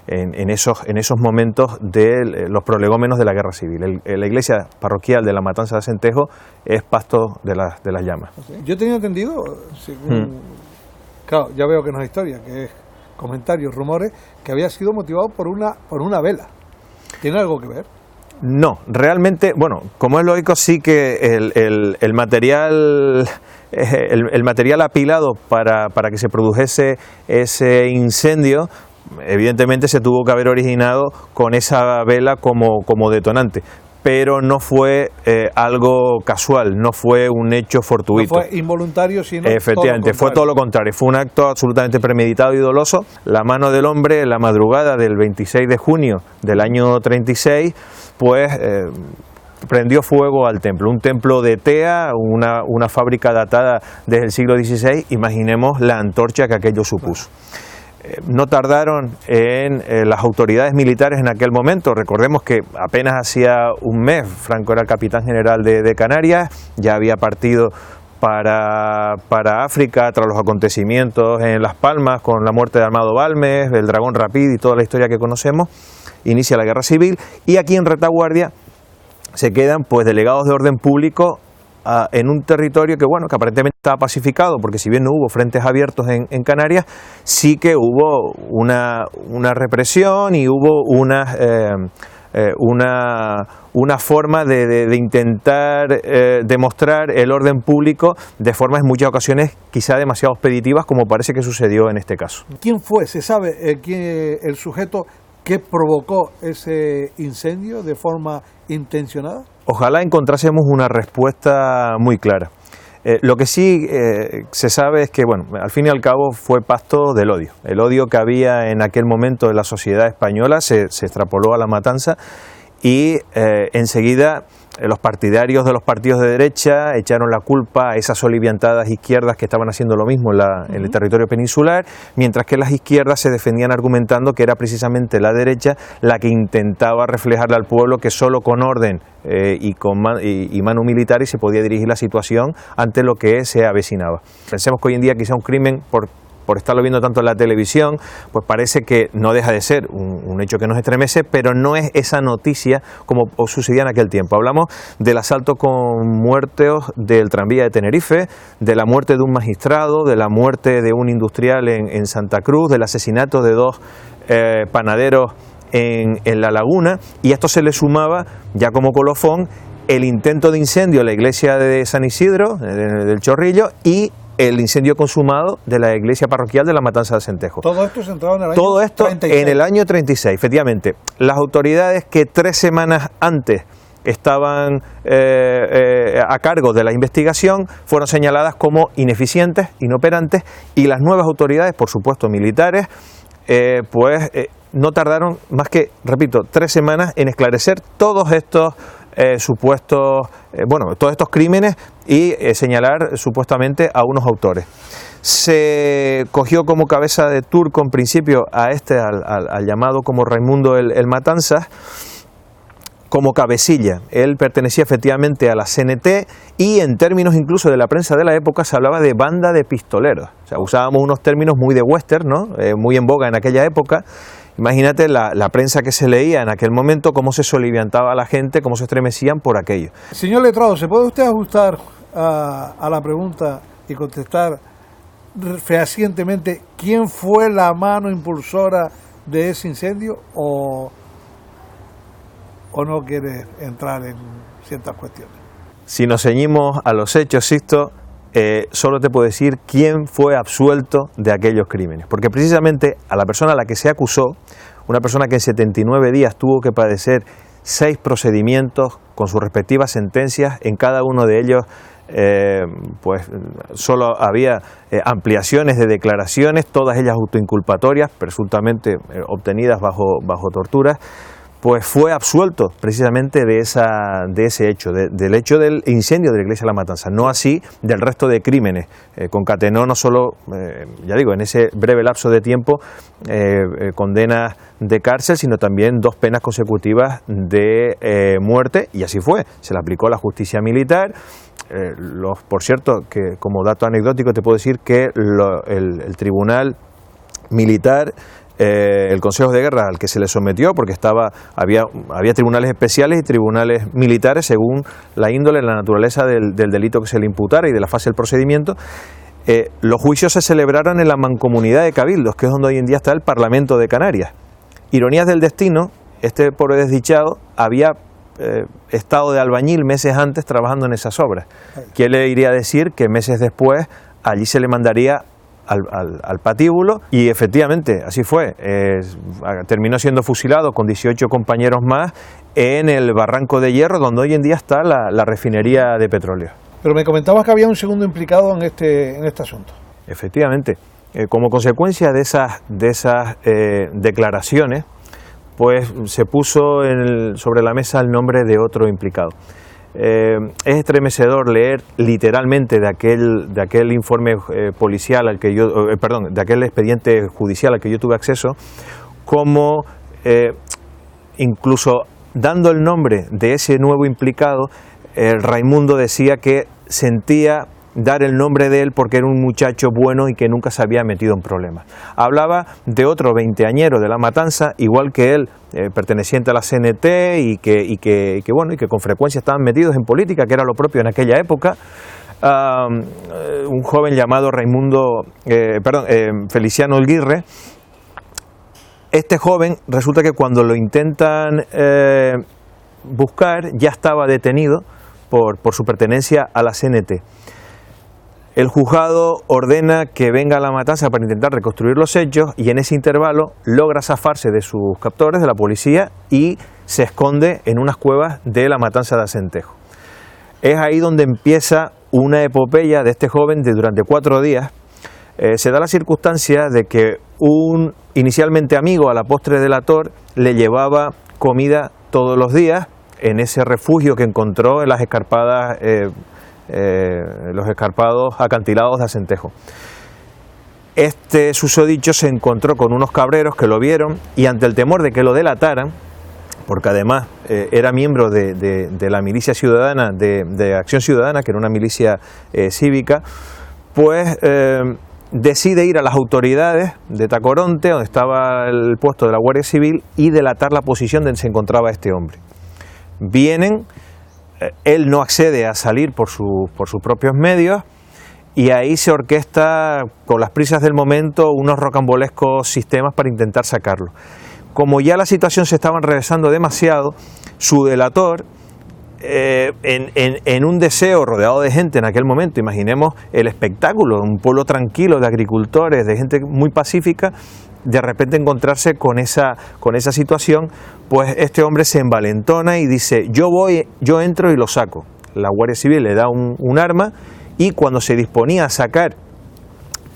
en esos momentos de los prolegómenos de la guerra civil. La iglesia parroquial de la Matanza de Acentejo es pasto de las llamas. Yo tenía entendido, según, claro, ya veo que no es historia, que es comentarios, rumores, que había sido motivado por una vela. ¿Tiene algo que ver? No, realmente, bueno, como es lógico, sí que el material apilado para que se produjese ese incendio, evidentemente se tuvo que haber originado con esa vela como detonante, pero no fue algo casual, no fue un hecho fortuito. No fue involuntario, sino efectivamente, fue todo lo contrario, fue un acto absolutamente premeditado y doloso. La mano del hombre, en la madrugada del 26 de junio del año 36, pues prendió fuego al templo, un templo de tea, una fábrica datada desde el siglo XVI, imaginemos la antorcha que aquello supuso. No tardaron en las autoridades militares en aquel momento. Recordemos que apenas hacía un mes Franco era el capitán general de Canarias, ya había partido para África tras los acontecimientos en Las Palmas con la muerte de Amado Balmes, el Dragón Rapid y toda la historia que conocemos. Inicia la guerra civil y aquí en retaguardia se quedan pues delegados de orden público en un territorio que aparentemente estaba pacificado, porque si bien no hubo frentes abiertos en Canarias, sí que hubo una represión y hubo una forma de intentar demostrar el orden público de formas en muchas ocasiones quizá demasiado expeditivas, como parece que sucedió en este caso. ¿Quién fue? ¿Se sabe el sujeto que provocó ese incendio de forma intencionada? Ojalá encontrásemos una respuesta muy clara. Lo que sí se sabe es que, al fin y al cabo fue pasto del odio. El odio que había en aquel momento en la sociedad española se extrapoló a la matanza y enseguida los partidarios de los partidos de derecha echaron la culpa a esas oliviantadas izquierdas que estaban haciendo lo mismo en el territorio peninsular, mientras que las izquierdas se defendían argumentando que era precisamente la derecha la que intentaba reflejarle al pueblo que solo con orden y mano militar se podía dirigir la situación ante lo que se avecinaba. Pensemos que hoy en día quizá un crimen por estarlo viendo tanto en la televisión, pues parece que no deja de ser un hecho que nos estremece, pero no es esa noticia como sucedía en aquel tiempo. Hablamos del asalto con muertos del tranvía de Tenerife, de la muerte de un magistrado, de la muerte de un industrial en Santa Cruz, del asesinato de 2 panaderos en La Laguna, y a esto se le sumaba, ya como colofón, el intento de incendio en la iglesia de San Isidro, del Chorrillo, y el incendio consumado de la iglesia parroquial de la Matanza de Acentejo. Todo esto centrado en el año 36. Todo esto en el año 36, efectivamente. Las autoridades que 3 semanas antes estaban a cargo de la investigación fueron señaladas como ineficientes, inoperantes, y las nuevas autoridades, por supuesto militares, no tardaron más que, repito, 3 semanas en esclarecer todos estos supuestos, todos estos crímenes y señalar supuestamente a unos autores. Se cogió como cabeza de turco en principio al llamado como Raimundo el Matanzas, como cabecilla. Él pertenecía efectivamente a la CNT y en términos incluso de la prensa de la época se hablaba de banda de pistoleros. O sea, usábamos unos términos muy de western, ¿no? Muy en boga en aquella época. Imagínate la prensa que se leía en aquel momento, cómo se soliviantaba a la gente, cómo se estremecían por aquello. Señor letrado, ¿se puede usted ajustar a la pregunta y contestar fehacientemente quién fue la mano impulsora de ese incendio o no quiere entrar en ciertas cuestiones? Si nos ceñimos a los hechos, Sixto, solo te puedo decir quién fue absuelto de aquellos crímenes, porque precisamente a la persona a la que se acusó, una persona que en 79 días tuvo que padecer 6 procedimientos con sus respectivas sentencias, en cada uno de ellos pues solo había ampliaciones de declaraciones, todas ellas autoinculpatorias, presuntamente obtenidas bajo torturas. Pues fue absuelto precisamente de ese hecho, del hecho del incendio de la iglesia de la Matanza, no así del resto de crímenes. Concatenó no solo, ya digo, en ese breve lapso de tiempo, condenas de cárcel, sino también 2 penas consecutivas de muerte, y así fue, se le aplicó la justicia militar. Por cierto, que como dato anecdótico te puedo decir que el tribunal militar, el Consejo de Guerra al que se le sometió, porque había tribunales especiales y tribunales militares según la índole, la naturaleza del delito que se le imputara y de la fase del procedimiento. Los juicios se celebraron en la Mancomunidad de Cabildos, que es donde hoy en día está el Parlamento de Canarias. Ironías del destino, este pobre desdichado había estado de albañil meses antes trabajando en esas obras. ¿Quién le iría a decir que meses después allí se le mandaría al patíbulo? Y efectivamente, así fue. Terminó siendo fusilado con 18 compañeros más en el Barranco de Hierro, donde hoy en día está la refinería de petróleo. Pero me comentabas que había un segundo implicado en este asunto. Efectivamente. Como consecuencia de esas declaraciones, pues se puso sobre la mesa el nombre de otro implicado. Es estremecedor leer literalmente de aquel informe policial de aquel expediente judicial al que yo tuve acceso, como incluso dando el nombre de ese nuevo implicado, Raimundo decía que sentía dar el nombre de él porque era un muchacho bueno y que nunca se había metido en problemas. Hablaba de otro veinteañero de la Matanza, igual que él, perteneciente a la CNT y que con frecuencia estaban metidos en política, que era lo propio en aquella época. Un joven llamado Feliciano Olguirre. Este joven resulta que cuando lo intentan buscar ya estaba detenido por su pertenencia a la CNT. El juzgado ordena que venga a la Matanza para intentar reconstruir los hechos y en ese intervalo logra zafarse de sus captores, de la policía, y se esconde en unas cuevas de la Matanza de Acentejo. Es ahí donde empieza una epopeya de este joven durante 4 días. Se da la circunstancia de que un inicialmente amigo, a la postre delator, le llevaba comida todos los días en ese refugio que encontró en las escarpadas los escarpados acantilados de Acentejo. Este susodicho se encontró con unos cabreros que lo vieron y ante el temor de que lo delataran, porque además era miembro de la milicia ciudadana, de Acción Ciudadana, que era una milicia cívica, pues decide ir a las autoridades de Tacoronte, donde estaba el puesto de la Guardia Civil, y delatar la posición donde se encontraba este hombre. Vienen. Él no accede a salir por sus propios medios y ahí se orquesta con las prisas del momento unos rocambolescos sistemas para intentar sacarlo. Como ya la situación se estaba enrevesando demasiado, su delator, en un deseo rodeado de gente en aquel momento, imaginemos el espectáculo, un pueblo tranquilo de agricultores, de gente muy pacífica, de repente encontrarse con esa situación, pues este hombre se envalentona y dice: yo entro y lo saco. La Guardia Civil le da un arma y cuando se disponía a sacar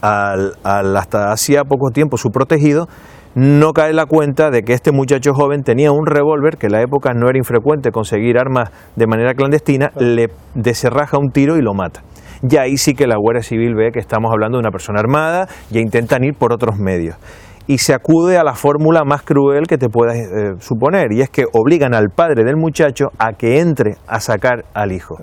hasta hacía poco tiempo su protegido, no cae en la cuenta de que este muchacho joven tenía un revólver, que en la época no era infrecuente conseguir armas de manera clandestina, le deserraja un tiro y lo mata. Y ahí sí que la Guardia Civil ve que estamos hablando de una persona armada y intentan ir por otros medios. Y se acude a la fórmula más cruel que te puedas suponer, y es que obligan al padre del muchacho a que entre a sacar al hijo.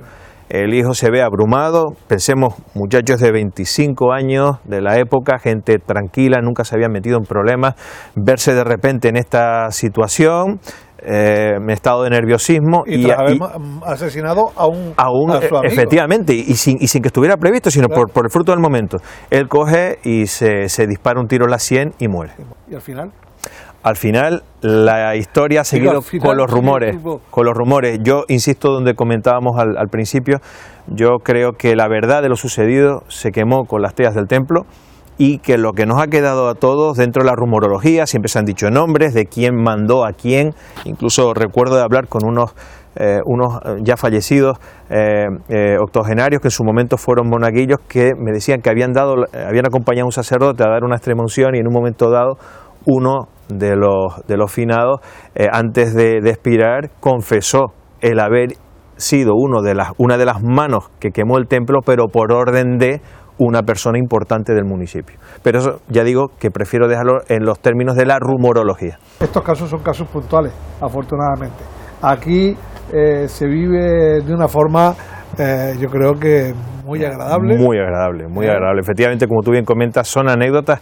El hijo se ve abrumado, pensemos, muchachos de 25 años de la época, gente tranquila, nunca se habían metido en problemas, verse de repente en esta situación, en estado de nerviosismo. Y tras haber asesinado a su amigo. Efectivamente, y sin que estuviera previsto, sino claro, por el fruto del momento. Él coge y se dispara un tiro en la sien y muere. ¿Y al final? Al final la historia ha seguido con los rumores. Yo insisto donde comentábamos al principio, yo creo que la verdad de lo sucedido se quemó con las teas del templo y que lo que nos ha quedado a todos dentro de la rumorología, siempre se han dicho nombres de quién mandó a quién, incluso recuerdo de hablar con unos ya fallecidos octogenarios que en su momento fueron monaguillos, que me decían que habían acompañado a un sacerdote a dar una extrema unción, y en un momento dado uno de los finados, antes de expirar, confesó el haber sido una de las manos que quemó el templo, pero por orden de una persona importante del municipio. Pero eso, ya digo, que prefiero dejarlo en los términos de la rumorología. Estos casos son casos puntuales, afortunadamente. Aquí se vive de una forma, yo creo que muy agradable. Muy agradable, muy agradable. Efectivamente, como tú bien comentas, son anécdotas.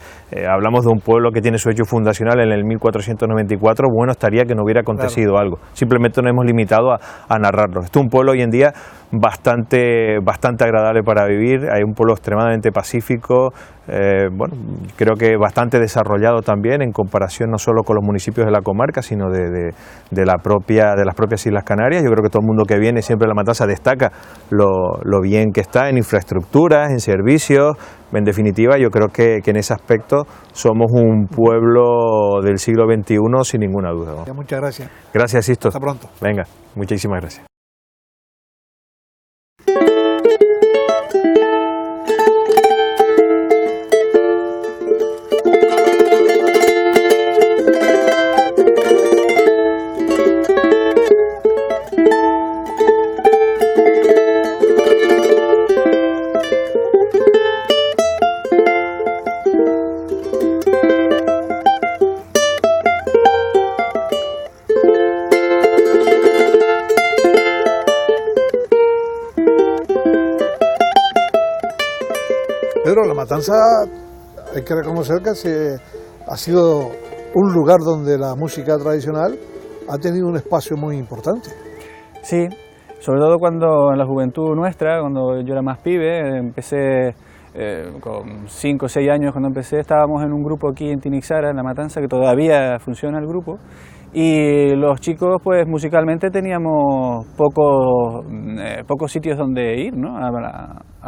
Hablamos de un pueblo que tiene su hecho fundacional en el 1494. Bueno, estaría que no hubiera acontecido algo. Simplemente nos hemos limitado a narrarlo. Esto es un pueblo hoy en día bastante agradable para vivir. Hay un pueblo extremadamente pacífico, bueno, creo que bastante desarrollado también en comparación no solo con los municipios de la comarca, sino de las propias Islas Canarias. Yo creo que todo el mundo que viene siempre a La Matanza destaca lo bien que está en infraestructuras, en servicios. En definitiva, yo creo que en ese aspecto somos un pueblo del siglo XXI sin ninguna duda. Muchas gracias. Gracias, Sisto. Hasta pronto. Venga, muchísimas gracias. Pedro, La Matanza, hay que reconocer que ha sido un lugar donde la música tradicional ha tenido un espacio muy importante. Sí, sobre todo cuando en la juventud nuestra, cuando yo era más pibe, empecé con 5 o 6 años, cuando empecé estábamos en un grupo aquí en Tinixara, en La Matanza, que todavía funciona el grupo, y los chicos pues musicalmente teníamos pocos sitios donde ir, ¿no?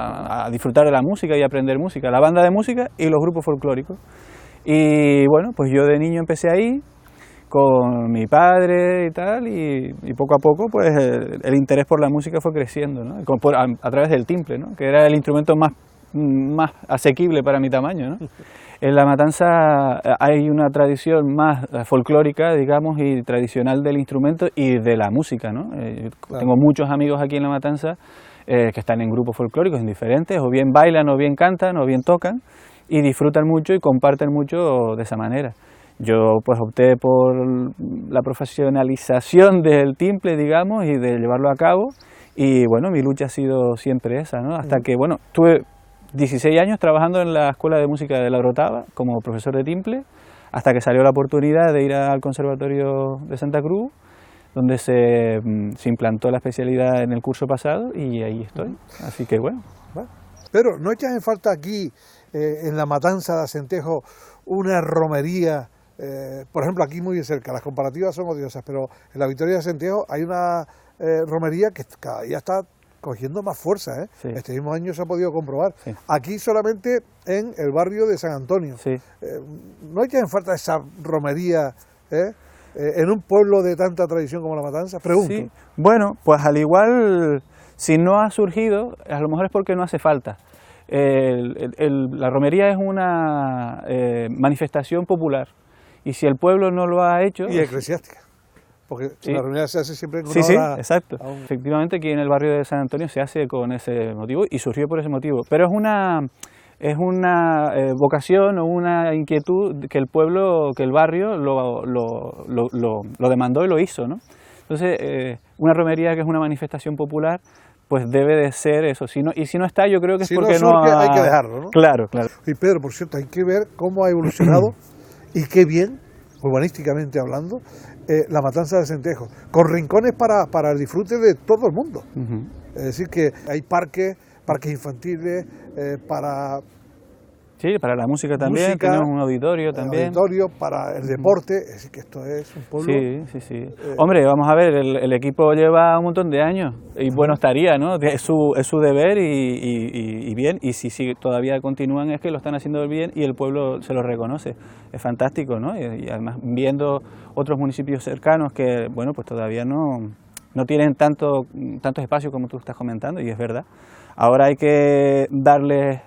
a disfrutar de la música y aprender música, la banda de música y los grupos folclóricos. Y bueno, pues yo de niño empecé ahí con mi padre y tal, y poco a poco pues el interés por la música fue creciendo, ¿no? A través del timple, ¿no? Que era el instrumento más asequible para mi tamaño, ¿no? En La Matanza hay una tradición más folclórica, digamos, y tradicional del instrumento y de la música, ¿no? Claro. Tengo muchos amigos aquí en La Matanza que están en grupos folclóricos diferentes, o bien bailan, o bien cantan, o bien tocan, y disfrutan mucho y comparten mucho de esa manera. Yo pues opté por la profesionalización del timple, digamos, y de llevarlo a cabo, y bueno, mi lucha ha sido siempre esa, ¿no? Hasta que, bueno, tuve 16 años trabajando en la Escuela de Música de La Orotava como profesor de timple, hasta que salió la oportunidad de ir al Conservatorio de Santa Cruz, donde se implantó la especialidad en el curso pasado, y ahí estoy. Así que bueno. Pero ¿no echas en falta aquí, en La Matanza de Acentejo, una romería? Por ejemplo, aquí muy cerca, las comparativas son odiosas, pero en la Victoria de Acentejo hay una romería que cada día está cogiendo más fuerza, ¿eh? Sí. Este mismo año se ha podido comprobar. Sí. Aquí solamente en el barrio de San Antonio. Sí. ¿No echas en falta esa romería en un pueblo de tanta tradición como La Matanza? Pregunto. Sí. Bueno, pues al igual, si no ha surgido, a lo mejor es porque no hace falta. La romería es una manifestación popular, y si el pueblo no lo ha hecho... Y eclesiástica, porque sí, la romería se hace siempre en una sí, hora... Sí, exacto. Efectivamente, aquí en el barrio de San Antonio se hace con ese motivo, y surgió por ese motivo, pero es una vocación o una inquietud que el pueblo, que el barrio lo demandó y lo hizo, ¿no? Entonces, una romería que es una manifestación popular, pues debe de ser eso. Y si no está, yo creo que es porque no ha... hay que dejarlo, ¿no? Claro, claro. Y Pedro, por cierto, hay que ver cómo ha evolucionado y qué bien, urbanísticamente hablando, La Matanza de Acentejo, con rincones para el disfrute de todo el mundo. Es decir, que hay parques infantiles para Sí, para la música también, música, tenemos un auditorio también. Auditorio para el deporte, es decir, que esto es un pueblo... Sí. Hombre, vamos a ver, el equipo lleva un montón de años y bueno estaría, ¿no? Es su deber y bien, y si todavía continúan es que lo están haciendo bien y el pueblo se lo reconoce. Es fantástico, ¿no? Y además viendo otros municipios cercanos que, bueno, pues todavía no tienen tantos espacios como tú estás comentando, y es verdad. Ahora hay que darles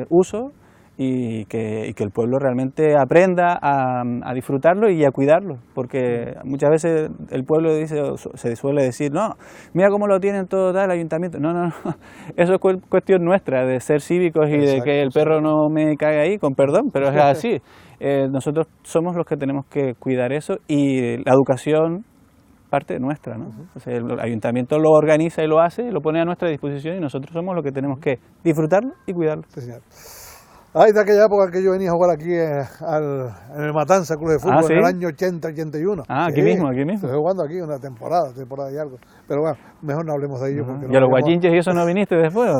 uso y que el pueblo realmente aprenda a disfrutarlo y a cuidarlo, porque muchas veces el pueblo se suele decir, no, mira cómo lo tienen todo el ayuntamiento. No, eso es cuestión nuestra, de ser cívicos y de que el perro no me caiga ahí, con perdón, pero es así. Nosotros somos los que tenemos que cuidar eso, y la educación parte nuestra, ¿no? O sea, el ayuntamiento lo organiza y lo hace, y lo pone a nuestra disposición, y nosotros somos los que tenemos que disfrutarlo y cuidarlo. Sí, señor. Ay, de aquella época que yo venía a jugar aquí en el Matanza Club de Fútbol, ¿sí? En el año 80-81. Aquí mismo. Estoy jugando aquí una temporada y algo. Pero bueno, mejor no hablemos de ello. ¿Y a los guachinches y eso no viniste después?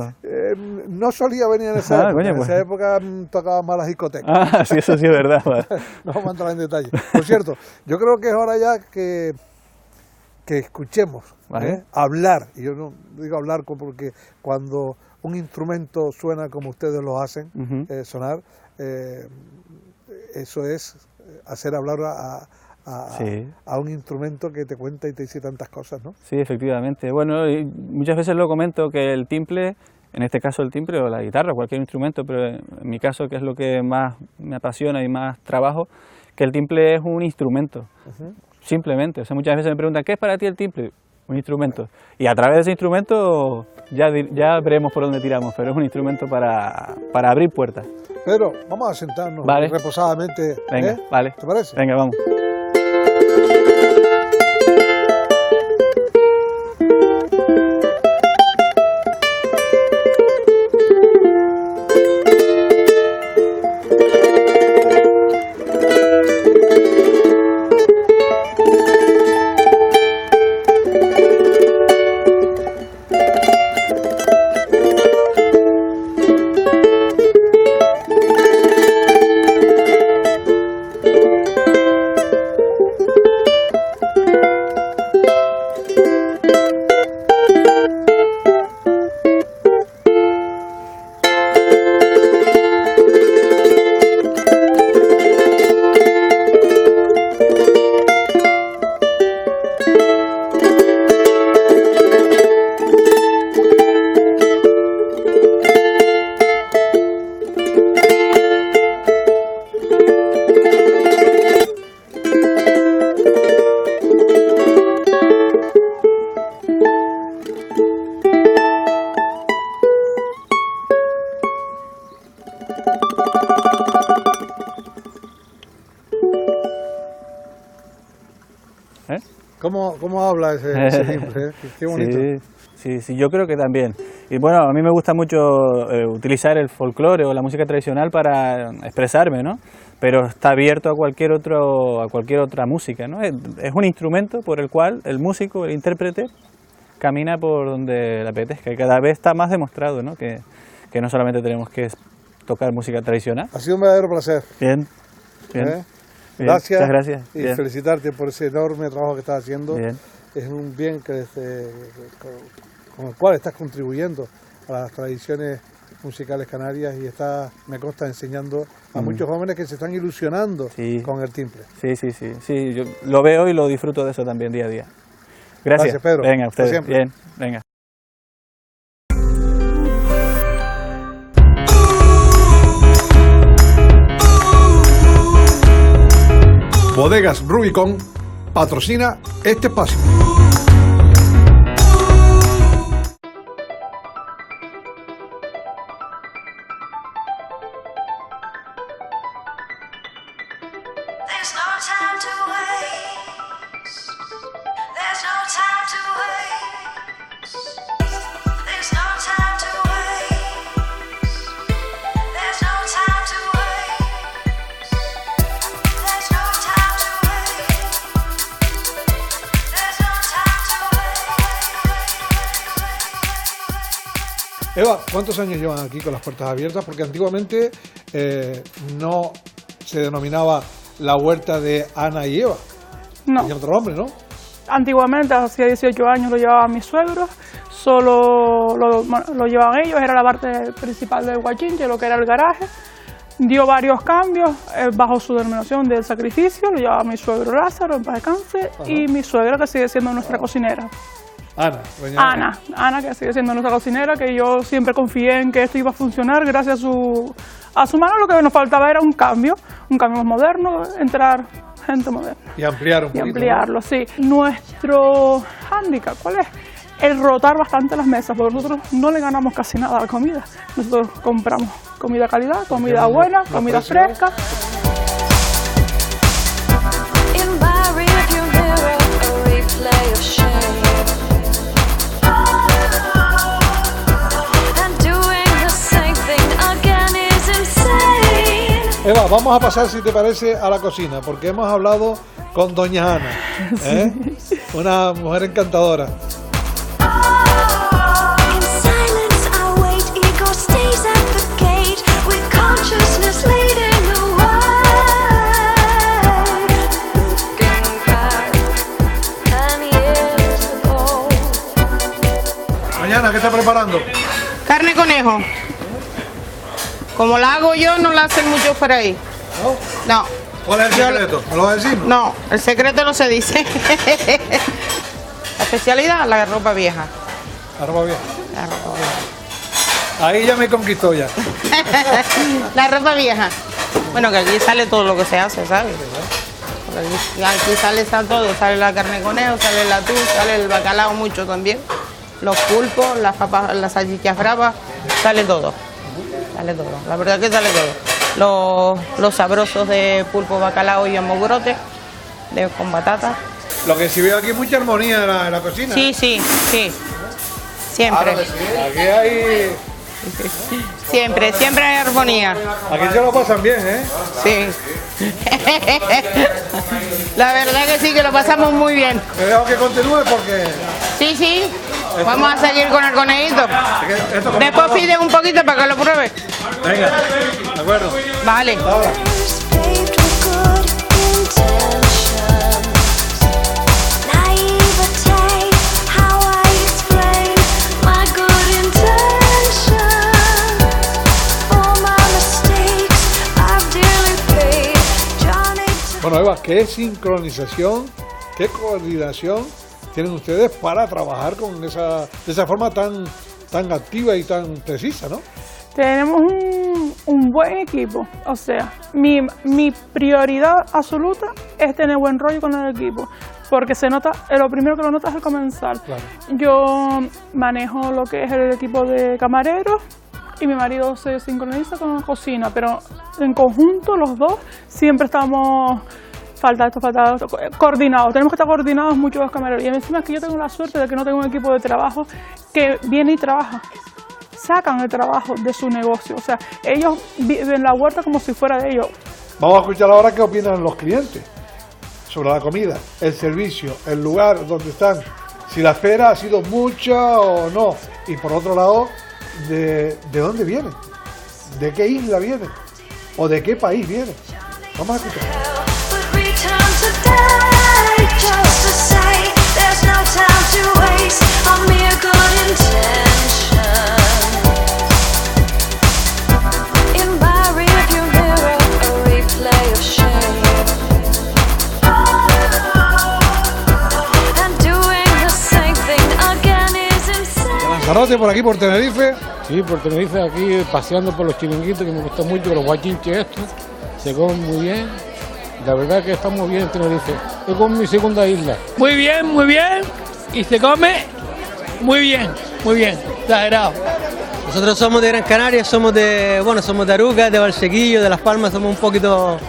No solía venir en esa época. Coño, en esa época tocaba más las discotecas. Sí, eso sí es verdad. No vamos a entrar en detalle. Por cierto, yo creo que es hora ya que escuchemos hablar. Y yo no digo hablar porque cuando un instrumento suena como ustedes lo hacen sonar, eso es hacer hablar a un instrumento que te cuenta y te dice tantas cosas, ¿no? Sí, efectivamente. Bueno, y muchas veces lo comento que el timple, en este caso el timple o la guitarra, cualquier instrumento, pero en mi caso, que es lo que más me apasiona y más trabajo, que el timple es un instrumento, simplemente. O sea, muchas veces me preguntan, ¿qué es para ti el timple? Un instrumento. Y a través de ese instrumento ya veremos por dónde tiramos, pero es un instrumento para abrir puertas. Pedro, vamos a sentarnos reposadamente. Venga, vale. ¿Te parece? Venga, vamos. ¿Cómo habla ese timbre? Qué bonito. Sí, yo creo que también. Y bueno, a mí me gusta mucho utilizar el folclore o la música tradicional para expresarme, ¿no? Pero está abierto a cualquier otra música, ¿no? Es un instrumento por el cual el músico, el intérprete, camina por donde le apetezca. Y cada vez está más demostrado, ¿no? Que no solamente tenemos que tocar música tradicional. Ha sido un verdadero placer. Bien. Gracias. Muchas gracias. Y felicitarte por ese enorme trabajo que estás haciendo. Bien. Es un bien con el cual estás contribuyendo a las tradiciones musicales canarias y me consta enseñando a muchos jóvenes que se están ilusionando con el timple. Sí, yo lo veo y lo disfruto de eso también día a día. Gracias Pedro. Venga, ustedes. Bien, venga. Bodegas Rubicon patrocina este espacio. Eva, ¿cuántos años llevan aquí con las puertas abiertas? Porque antiguamente no se denominaba la huerta de Ana y Eva. No. Tenía otro nombre, ¿no? Antiguamente, hacía 18 años, lo llevaban mis suegros, solo lo llevaban ellos, era la parte principal del Guachinche, lo que era el garaje. Dio varios cambios bajo su denominación del sacrificio, lo llevaba mi suegro Lázaro, en paz descanse, y mi suegra, que sigue siendo nuestra cocinera. Ana, que sigue siendo nuestra cocinera, que yo siempre confié en que esto iba a funcionar gracias a su mano. Lo que nos faltaba era un cambio más moderno, entrar gente moderna. Y ampliar un poquito. Y ampliarlo, ¿no? Sí. Nuestro hándicap, ¿cuál es? El rotar bastante las mesas, porque nosotros no le ganamos casi nada a la comida. Nosotros compramos comida de calidad, comida buena, comida fresca. Eva, vamos a pasar, si te parece, a la cocina, porque hemos hablado con doña Ana, ¿eh? Sí. Una mujer encantadora. Mañana, ¿qué está preparando? Carne conejo. Como la hago yo, no la hacen muchos por ahí. ¿No? No. ¿Cuál es el secreto? ¿Me lo vas a decir? No, el secreto no se dice. La especialidad, la ropa vieja. La ropa vieja. La ropa vieja. Ahí ya me conquistó ya. La ropa vieja. Bueno, que aquí sale todo lo que se hace, ¿sabes? Aquí sale todo, sale la carne de conejo, sale el atún, sale el bacalao mucho también. Los pulpos, las papas, las salchichas bravas, sale todo. Sale todo, la verdad que sale todo. Los sabrosos de pulpo, bacalao y amogrote con batata. Lo que sí veo aquí es mucha armonía en la cocina. Sí, sí, sí. Siempre. Aquí hay... Siempre hay armonía. Aquí se lo pasan bien, ¿eh? Sí. La verdad que sí, que lo pasamos muy bien. Te dejo que continúe porque... Sí, sí. Vamos a seguir con el conejito. Después pide un poquito para que lo pruebe. Venga, de acuerdo. Vale. Ahora. Bueno, Eva, ¿qué sincronización, qué coordinación tienen ustedes para trabajar de esa forma tan activa y tan precisa, ¿no? Tenemos un buen equipo, o sea, mi prioridad absoluta es tener buen rollo con el equipo, porque se nota, lo primero que lo notas es el comensal. Claro. Yo manejo lo que es el equipo de camareros y mi marido se sincroniza con la cocina, pero en conjunto los dos siempre estamos... Falta esto, coordinados. Tenemos que estar coordinados mucho los camareros. Y encima es que yo tengo la suerte de que no tengo un equipo de trabajo que viene y trabaja. Sacan el trabajo de su negocio. O sea, ellos viven la huerta como si fuera de ellos. Vamos a escuchar ahora qué opinan los clientes sobre la comida, el servicio, el lugar donde están. Si la espera ha sido mucha o no. Y por otro lado, de dónde vienen, de qué isla vienen o de qué país vienen. Vamos a escuchar. Lanzarote, por aquí, por Tenerife. Sí, por Tenerife, aquí paseando por los chiringuitos, que me gustó mucho, los guachinches estos, se comen muy bien. La verdad que estamos bien en Tenerife. Es como mi segunda isla. Muy bien, y se come muy bien, exagerado. Nosotros somos de Gran Canaria, somos de Aruca, de Valsequillo, de Las Palmas, somos un poquito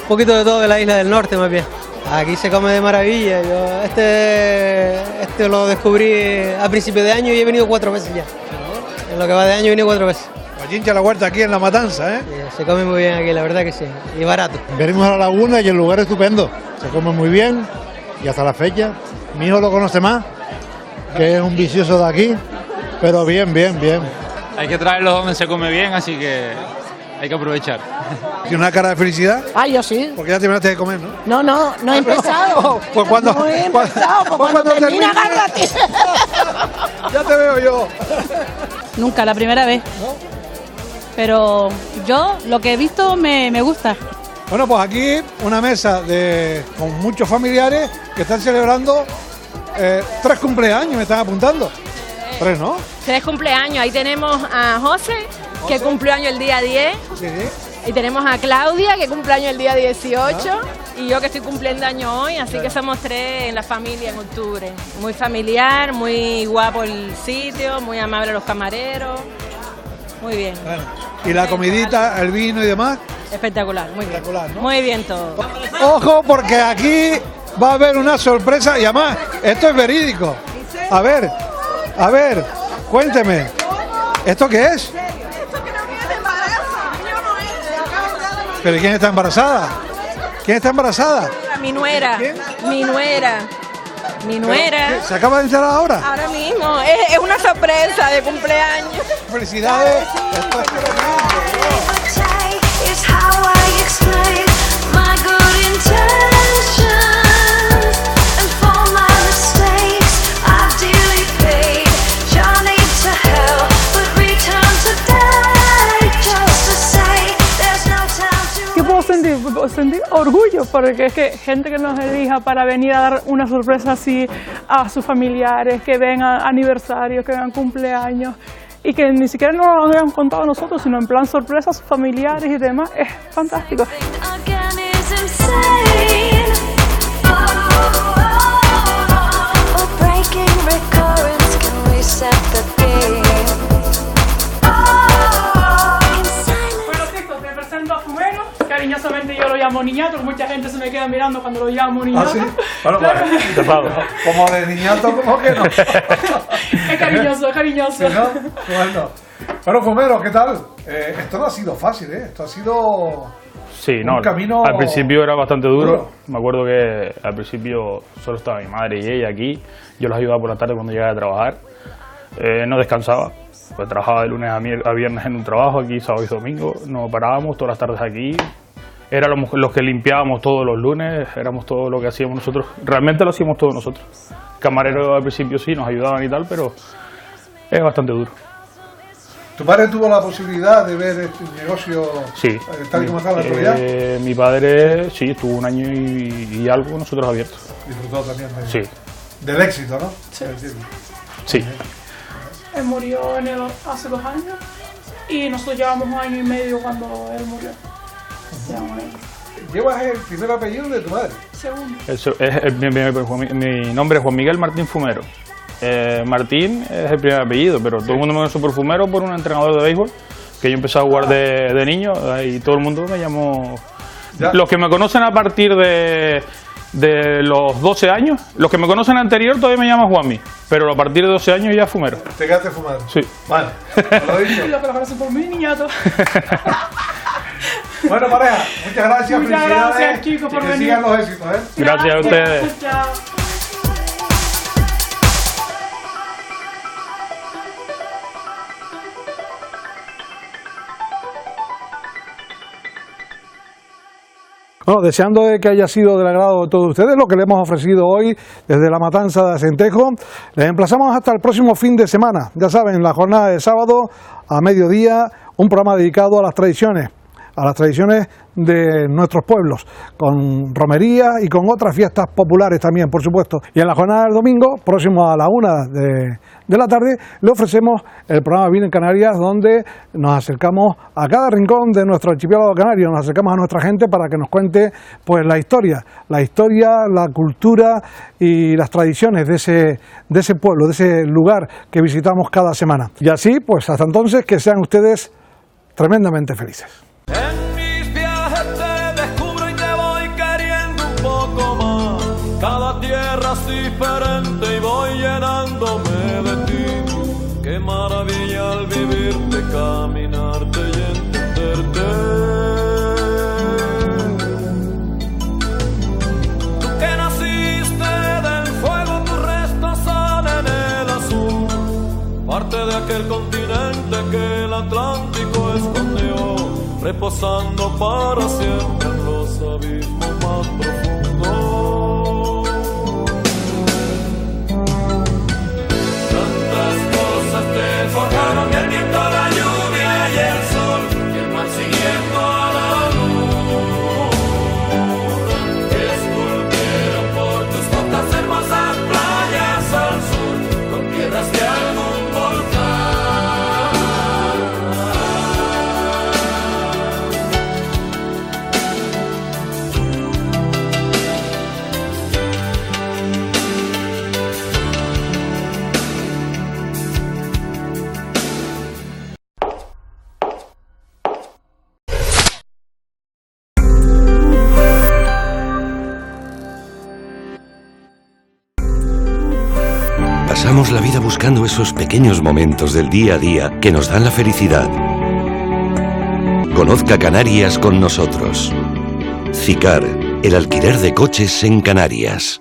de todo de la isla del norte más bien. Aquí se come de maravilla. Yo este lo descubrí a principio de año y he venido 4 veces ya. En lo que va de año he venido 4 veces. Guachinche la huerta aquí en La Matanza, ¿eh? Sí, se come muy bien aquí, la verdad que sí, y barato. Venimos a la laguna y el lugar es estupendo, se come muy bien y hasta la fecha. Mi hijo lo conoce más, que es un vicioso de aquí, pero bien. Hay que traerlo donde se come bien, así que hay que aprovechar. ¿Tiene una cara de felicidad? Ah, yo sí. Porque ya terminaste de comer, ¿no? No he empezado. Pues cuando, no he empezado, pues cuando termina, agárrate. Ya te veo yo. Nunca, la primera vez. ¿No? Pero yo lo que he visto me gusta. Bueno, pues aquí una mesa con muchos familiares que están celebrando 3 cumpleaños, me están apuntando. 3, ¿no? 3 cumpleaños. Ahí tenemos a José, que cumple año el día 10. Sí. Y tenemos a Claudia, que cumple año el día 18. Y yo, que estoy cumpliendo año hoy. Así que somos 3 en la familia en octubre. Muy familiar, muy guapo el sitio, muy amable los camareros. Muy bien. Bueno, y la comidita, el vino y demás. Espectacular, muy bien. ¿No? Muy bien todo. Ojo, porque aquí va a haber una sorpresa y además, esto es verídico. A ver, cuénteme. ¿Esto qué es? ¿Pero quién está embarazada? ¿Quién está embarazada? Mi nuera. ¿Quién? Mi nuera. Mi nuera. ¿Se acaba de enterar ahora? Ahora mismo. Es una sorpresa de cumpleaños. Felicidades. Esto es sentir orgullo, porque es que gente que nos elija para venir a dar una sorpresa así a sus familiares, que vengan aniversarios, que vengan cumpleaños, y que ni siquiera nos lo hayan contado a nosotros, sino en plan sorpresa a sus familiares y demás, es fantástico. Cariñosamente yo lo llamo niñato, mucha gente se me queda mirando cuando lo llamo niñato. ¿Ah, sí? Bueno, como de niñato, ¿cómo que no? Es cariñoso, es cariñoso. ¿Sí, no? Bueno, Fumero, ¿qué tal? Esto no ha sido fácil, ¿eh? Esto ha sido un camino... Al principio era bastante duro. Me acuerdo que al principio solo estaba mi madre y ella aquí. Yo los ayudaba por la tarde cuando llegaba a trabajar. No descansaba. Pues trabajaba de lunes a viernes en un trabajo, aquí sábado y domingo. No parábamos, todas las tardes aquí. Éramos los que limpiábamos todos los lunes, éramos todo lo que hacíamos nosotros. Realmente lo hacíamos todos nosotros. Camareros al principio sí, nos ayudaban y tal, pero es bastante duro. ¿Tu padre tuvo la posibilidad de ver este negocio tal y como está en la actualidad? Mi padre sí, estuvo un año y algo nosotros abiertos. Disfrutó también del éxito, ¿no? Sí. Él murió hace 2 años y nosotros llevamos 1 año y medio cuando él murió. ¿Llevas el primer apellido de tu madre? Segundo. Mi nombre es Juan Miguel Martín Fumero. Martín es el primer apellido, pero todo el mundo me conoce por Fumero, por un entrenador de béisbol, que yo empecé a jugar de niño y todo el mundo me llamó... Los que me conocen a partir de los 12 años, los que me conocen anterior todavía me llaman Juanmi, pero a partir de 12 años ya Fumero. ¿Te quedaste fumado? Sí. Vale, lo he dicho. Y lo que lo conocen por mí, niñato. Bueno, pareja, muchas gracias. Muchas gracias, chicos, por venir. Sigan los éxitos, ¿eh? Gracias a ustedes. Chao. Bueno, deseando que haya sido del agrado de todos ustedes lo que le hemos ofrecido hoy desde la Matanza de Acentejo, les emplazamos hasta el próximo fin de semana. Ya saben, la jornada de sábado a mediodía, un programa dedicado a las tradiciones de nuestros pueblos, con romería y con otras fiestas populares también, por supuesto. Y en la jornada del domingo, próximo a la 1 de la tarde, le ofrecemos el programa Vino en Canarias, donde nos acercamos a cada rincón de nuestro archipiélago canario, nos acercamos a nuestra gente para que nos cuente pues la historia, la cultura y las tradiciones de ese pueblo, de ese lugar que visitamos cada semana. Y así, pues hasta entonces, que sean ustedes tremendamente felices. En mis viajes te descubro y te voy queriendo un poco más. Cada tierra es diferente y voy llenándome de ti. Qué maravilla al vivirte, caminarte y entenderte. Tú que naciste del fuego, tus restos salen el azul. Parte de aquel continente que el Atlántico escondió. reposando para siempre en los abismos más profundos. Tantas cosas te forjaron, el viento, la lluvia y el sol, y el mar siguiendo a la luz, que esculpieron por tus costas hermosas playas al sur, con piedras de algún volcán. Pasamos la vida buscando esos pequeños momentos del día a día que nos dan la felicidad. Conozca Canarias con nosotros. CICAR, el alquiler de coches en Canarias.